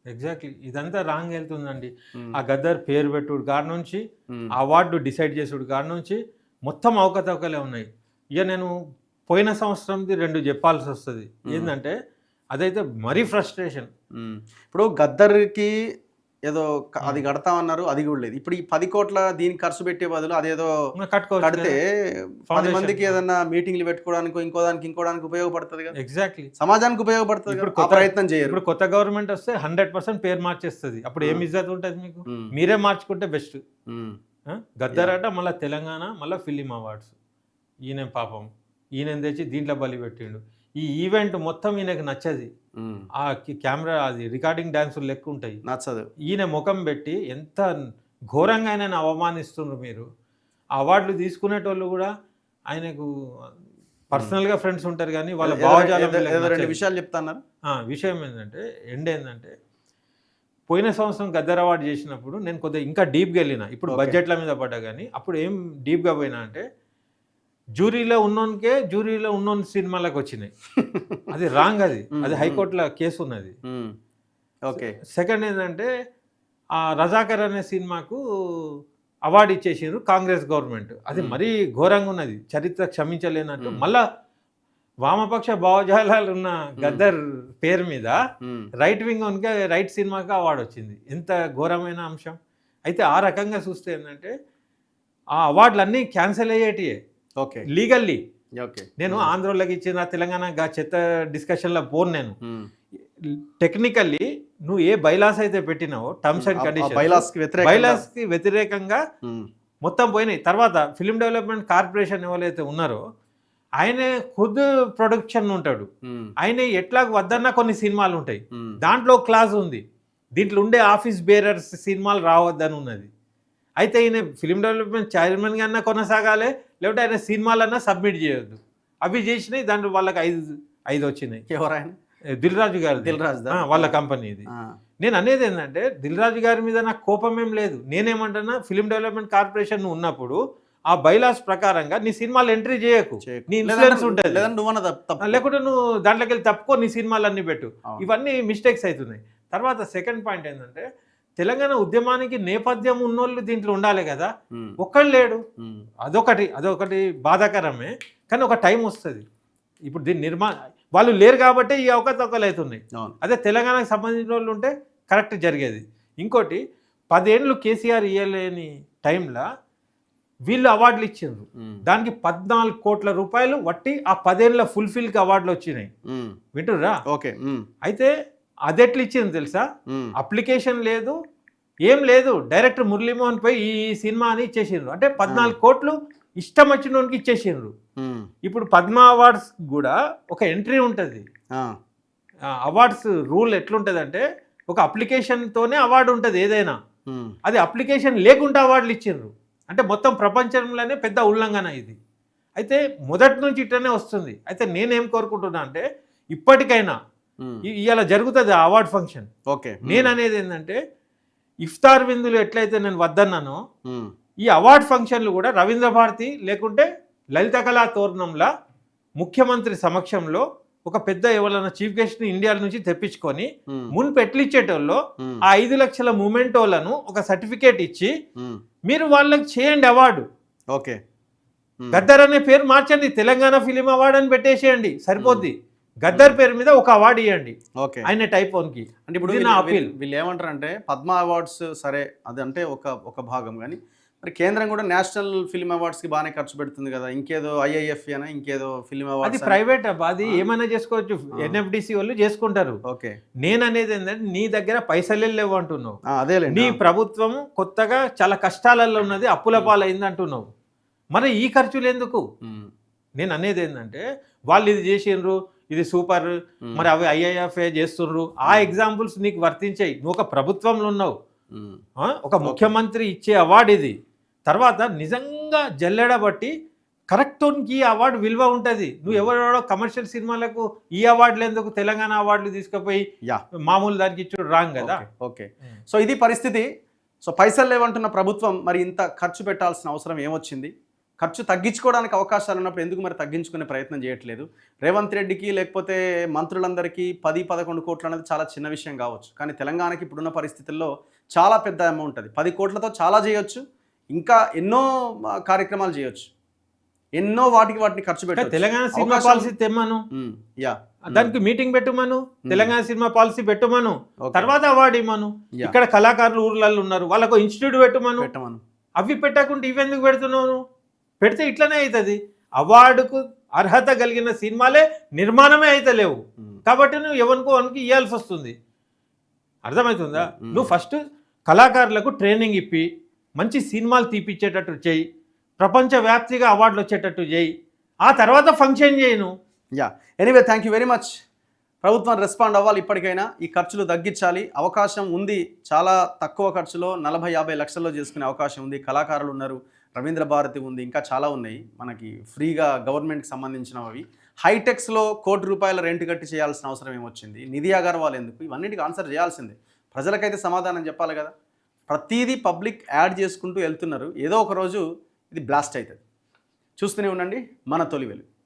ఎగ్జాక్ట్లీ, ఇదంతా రాంగ్ వెళ్తుందండి. ఆ గద్దర్ పేరు పెట్టుడు కాడ నుంచి, అవార్డు డిసైడ్ చేసుడు కాడ నుంచి మొత్తం అవకతవకలే ఉన్నాయి. ఇక నేను పోయిన సంవత్సరంది 2 చెప్పాల్సి వస్తుంది. ఏంటంటే అదైతే మరీ ఫ్రస్ట్రేషన్. ఇప్పుడు గద్దర్కి ఏదో అది కడతామన్నారు, అది కూడా లేదు. ఇప్పుడు ఈ 10 కోట్ల దీనికి ఖర్చు పెట్టే బదులు అదేదో కడితే 10 మందికి ఏదన్నా మీటింగ్లు పెట్టుకోవడానికి, ఇంకో దానికి ఉపయోగపడుతుంది కదా. ఎగ్జాక్ట్లీ, సమాజానికి ఉపయోగపడుతుంది. ఇప్పుడు ప్రయత్నం చేయరు. ఇప్పుడు కొత్త గవర్నమెంట్ వస్తే 100% పేరు మార్చేస్తుంది. అప్పుడు ఏం ఇజ్జత్ ఉంటుంది మీకు? మీరే మార్చుకుంటే బెస్ట్. గద్దర్ అట మళ్ళీ తెలంగాణ, మళ్ళీ ఫిలిం అవార్డ్స్. ఈయన పాపం ఈయన తెచ్చి దీంట్లో బలి పెట్టిండు. ఈ ఈవెంట్ మొత్తం ఈయనకు నచ్చది. ఆ కెమెరా అది రికార్డింగ్ డాన్సులు లెక్క ఉంటాయి, నచ్చదు. ఈయన ముఖం పెట్టి ఎంత ఘోరంగా ఆయన అవమానిస్తున్నారు మీరు. ఆ అవార్డులు తీసుకునేటోళ్ళు కూడా ఆయనకు పర్సనల్గా ఫ్రెండ్స్ ఉంటారు కానీ వాళ్ళ భావజాలం. 2 విషయాలు చెప్తున్నారు. విషయం ఏంటంటే ఏంటంటే పోయిన సంవత్సరం గద్దర్ అవార్డు చేసినప్పుడు నేను కొద్దిగా ఇంకా డీప్గా వెళ్ళిన. ఇప్పుడు బడ్జెట్ల మీద పడ్డా కానీ అప్పుడు ఏం డీప్గా పోయినా అంటే జ్యూరీలో ఉన్నోని సినిమాలకు వచ్చినాయి. అది రాంగ్, అది హైకోర్టులో కేసు ఉన్నది. ఓకే. సెకండ్ ఏంటంటే ఆ రజాకర్ అనే సినిమాకు అవార్డు ఇచ్చేసారు కాంగ్రెస్ గవర్నమెంట్. అది మరీ ఘోరంగా ఉన్నది, చరిత్ర క్షమించలేనట్టు. మళ్ళా వామపక్ష భావజాలాలు ఉన్న గద్దర్ పేరు మీద రైట్ వింగ్ ఉనికే రైట్ సినిమాకి అవార్డు వచ్చింది. ఎంత ఘోరమైన అంశం. అయితే ఆ రకంగా చూస్తే ఏంటంటే ఆ అవార్డులన్నీ క్యాన్సిల్ అయ్యేటియే. Okay, legally. ఓకే, నేను ఆంధ్రోళ్ళకి ఇచ్చిన తెలంగాణ చెత్త డిస్కషన్లో పోను. నేను టెక్నికల్లీ నువ్వు ఏ బైలాస్ అయితే పెట్టినావో టర్మ్స్ అండ్ కండిషన్స్, బైలాస్కి వ్యతిరేకంగా మొత్తం పోయినాయి. తర్వాత ఫిల్మ్ డెవలప్మెంట్ కార్పొరేషన్ ఎవరైతే ఉన్నారో ఆయనే ఖుద్ ప్రొడక్షన్ ఉంటాడు. ఆయన ఎట్లా వద్దన్నా కొన్ని సినిమాలు ఉంటాయి, దాంట్లో క్లాజ్ ఉంది. దీంట్లో ఉండే ఆఫీస్ బేరర్స్ సినిమాలు రావద్దని ఉన్నది. అయితే ఈయన ఫిల్మ్ డెవలప్మెంట్ చైర్మన్గా అన్నా కొనసాగాలి, లేకపోతే ఆయన సినిమాలన్నా సబ్మిట్ చేయొద్దు. అవి చేసినాయి, దాంట్లో వాళ్ళకి 5 వచ్చినాయి. ఎవరైనా దిల్ రాజు గారు, వాళ్ళ కంపెనీ ఇది. నేను అనేది ఏంటంటే దిల్ రాజు గారి మీద నాకు కోపం ఏం లేదు. నేనేమంటున్నా, ఫిల్మ్ డెవలప్మెంట్ కార్పొరేషన్ ఉన్నప్పుడు ఆ బైలాస్ ప్రకారంగా నీ సినిమాలు ఎంట్రీ చేయకు, నీ ఇన్ఫ్లుయెన్స్ ఉంటుంది. లేకుంటే నువ్వు దాంట్లోకి వెళ్ళి తప్పుకో, నీ సినిమాలు అన్ని పెట్టు. ఇవన్నీ మిస్టేక్స్ అవుతున్నాయి. తర్వాత సెకండ్ పాయింట్ ఏంటంటే తెలంగాణ ఉద్యమానికి నేపథ్యం ఉన్నోళ్ళు దీంట్లో ఉండాలి కదా, ఒక్కడు లేడు. అదొకటి బాధాకరమే. కానీ ఒక టైం వస్తుంది. ఇప్పుడు దీని వాళ్ళు లేరు కాబట్టి ఈ అవకతవకలు అవుతున్నాయి. అదే తెలంగాణకు సంబంధించిన వాళ్ళు ఉంటే కరెక్ట్ జరిగేది. ఇంకోటి 10 ఏళ్ళు కేసీఆర్ ఇయ్యలేని టైంలో వీళ్ళు అవార్డులు ఇచ్చిండ్రు. దానికి 14 కోట్ల రూపాయలు వట్టి ఆ 10 ఏళ్ళ ఫుల్ఫిల్కి అవార్డులు వచ్చినాయి. వింటుర్రా? ఓకే. అయితే అది ఎట్లా ఇచ్చింది తెలుసా? అప్లికేషన్ లేదు, ఏం లేదు, డైరెక్టర్ మురళీమోహన్ పై ఈ సినిమా అని ఇచ్చేసిండ్రు. అంటే 14 కోట్లు ఇష్టం వచ్చినోనికి ఇచ్చేసిండ్రు. ఇప్పుడు పద్మ అవార్డ్స్ కూడా ఒక ఎంట్రీ ఉంటుంది. అవార్డ్స్ రూల్ ఎట్లుంటుంది అంటే ఒక అప్లికేషన్తోనే అవార్డు ఉంటుంది ఏదైనా. అది అప్లికేషన్ లేకుండా అవార్డులు ఇచ్చిండ్రు అంటే మొత్తం ప్రపంచంలోనే పెద్ద ఉల్లంఘన ఇది. అయితే మొదటి నుంచి ఇట్లనే వస్తుంది. అయితే నేనేం కోరుకుంటున్నా అంటే ఇప్పటికైనా ఇవాళ జరుగుతుంది అవార్డ్ ఫంక్షన్. ఓకే, నేను అనేది ఏంటంటే ఇఫ్తార్ విందులు ఎట్లయితే నేను వద్దన్నానో ఈ అవార్డ్ ఫంక్షన్లు కూడా రవీంద్ర భారతి లేకుంటే లలిత కళా తోరణంలా ముఖ్యమంత్రి సమక్షంలో ఒక పెద్ద ఎవరైనా చీఫ్ గెస్ట్ ని ఇండియా నుంచి తెప్పించుకొని మున్పు ఎట్లిచ్చేటోళ్ళు ఆ 5 లక్షల మూమెంటోలను ఒక సర్టిఫికేట్ ఇచ్చి మీరు వాళ్ళకి చేయండి అవార్డు. ఓకే, గద్దర్ అనే పేరు మార్చండి, తెలంగాణ ఫిలిం అవార్డు అని పెట్టేసేయండి, సరిపోద్ది. గద్దర్ పేరు మీద ఒక అవార్డు ఇవ్వండి ఆయన టైప్ కి. అంటే ఇప్పుడు వీళ్ళు ఏమంటారు అంటే పద్మ అవార్డ్స్ సరే అది అంటే ఒక భాగం, కానీ మరి కేంద్రం కూడా నేషనల్ ఫిల్మ్ అవార్డ్స్ కి బాగానే ఖర్చు పెడుతుంది కదా, ఇంకేదో ఐఐఎఫ్ అయినా ఇంకేదో ఫిల్మ్ అవార్డ్స్ అది ప్రైవేట్ అది ఏమైనా చేసుకోవచ్చు, ఎన్ఎఫ్డిసి వాళ్ళు చేసుకుంటారు. ఓకే, నేను అనేది ఏంటంటే నీ దగ్గర పైసలే లేవు అంటున్నావు. అదేలే, నీ ప్రభుత్వం కొత్తగా చాలా కష్టాలలో ఉన్నది, అప్పుల పాలైంది అంటున్నావు. మరి ఈ ఖర్చులు ఎందుకు? నేను అనేది ఏంటంటే వాళ్ళు ఇది చేసిండ్రు, ఇది సూపర్, మరి అవి ఐఐఎఫ్ఏ చేస్తుండ్రు, ఆ ఎగ్జాంపుల్స్ నీకు వర్తించాయి. నువ్వు ఒక ప్రభుత్వంలో ఉన్నావు, ఒక ముఖ్యమంత్రి ఇచ్చే అవార్డు ఇది. తర్వాత నిజంగా జల్లెడబట్టి కరెక్ట్కి ఈ అవార్డు విలువ ఉంటుంది. నువ్వు ఎవరెవరో కమర్షియల్ సినిమాలకు ఈ అవార్డులు ఎందుకు, తెలంగాణ అవార్డులు తీసుకుపోయి మామూలు దానికి ఇచ్చుడు రాంగ్ కదా. ఓకే, సో ఇది పరిస్థితి. సో పైసలు లేవంటున్న ప్రభుత్వం మరి ఇంత ఖర్చు పెట్టాల్సిన అవసరం ఏమొచ్చింది? ఖర్చు తగ్గించుకోవడానికి అవకాశాలు ఉన్నప్పుడు ఎందుకు మరి తగ్గించుకునే ప్రయత్నం చేయట్లేదు? రేవంత్ రెడ్డికి లేకపోతే మంత్రులందరికీ 10-11 కోట్లు అనేది చాలా చిన్న విషయం కావచ్చు, కానీ తెలంగాణకి ఇప్పుడున్న పరిస్థితుల్లో చాలా పెద్ద అమౌంట్ అది. 10 కోట్లతో చాలా చేయొచ్చు, ఇంకా ఎన్నో కార్యక్రమాలు చేయొచ్చు, ఎన్నో వాటిని ఖర్చు పెట్టాలి. తెలంగాణ సినిమా పాలసీ తెమ్మను, దానికి మీటింగ్ పెట్టుమను, తెలంగాణ సినిమా పాలసీ పెట్టుమను, తర్వాత అవార్డు ఇవ్వమను. ఇక్కడ కళాకారులు ఊర్లలో ఉన్నారు, వాళ్ళకు ఇన్స్టిట్యూట్ పెట్టుమను. అవి పెట్టకుండా ఇవెందుకు పెడుతున్నావు? పెడితే ఇట్లనే అవుతుంది. అవార్డుకు అర్హత కలిగిన సినిమాలే నిర్మాణమే అయితే లేవు, కాబట్టి నువ్వు ఎవరికో వానికి ఇవ్వాల్సి వస్తుంది. అర్థమవుతుందా? నువ్వు ఫస్ట్ కళాకారులకు ట్రైనింగ్ ఇప్పి మంచి సినిమాలు తీపిచ్చేటట్టు చేయి, ప్రపంచవ్యాప్తిగా అవార్డులు వచ్చేటట్టు చేయి, ఆ తర్వాత ఫంక్షన్ చేయను. Anyway, thank you very much. ప్రభుత్వం రెస్పాండ్ అవ్వాలి, ఇప్పటికైనా ఈ ఖర్చులు తగ్గించాలి. అవకాశం ఉంది, చాలా తక్కువ ఖర్చులో 40-50 లక్షల్లో చేసుకునే అవకాశం ఉంది. కళాకారులు ఉన్నారు, రవీంద్ర భారతి ఉంది, ఇంకా చాలా ఉన్నాయి మనకి ఫ్రీగా గవర్నమెంట్కి సంబంధించినవి. హైటెక్స్లో ₹1 రెంట్ కట్టి చేయాల్సిన అవసరం ఏమొచ్చింది? నిధి అగర్వాల్ ఎందుకు? ఇవన్నిటికి ఆన్సర్ చేయాల్సిందే. ప్రజలకైతే సమాధానం చెప్పాలి కదా. ప్రతిదీ పబ్లిక్ యాడ్ చేసుకుంటూ వెళ్తున్నారు, ఏదో ఒక రోజు ఇది బ్లాస్ట్ అవుతుంది. చూస్తూనే ఉండండి మన తొలి వెలుగు.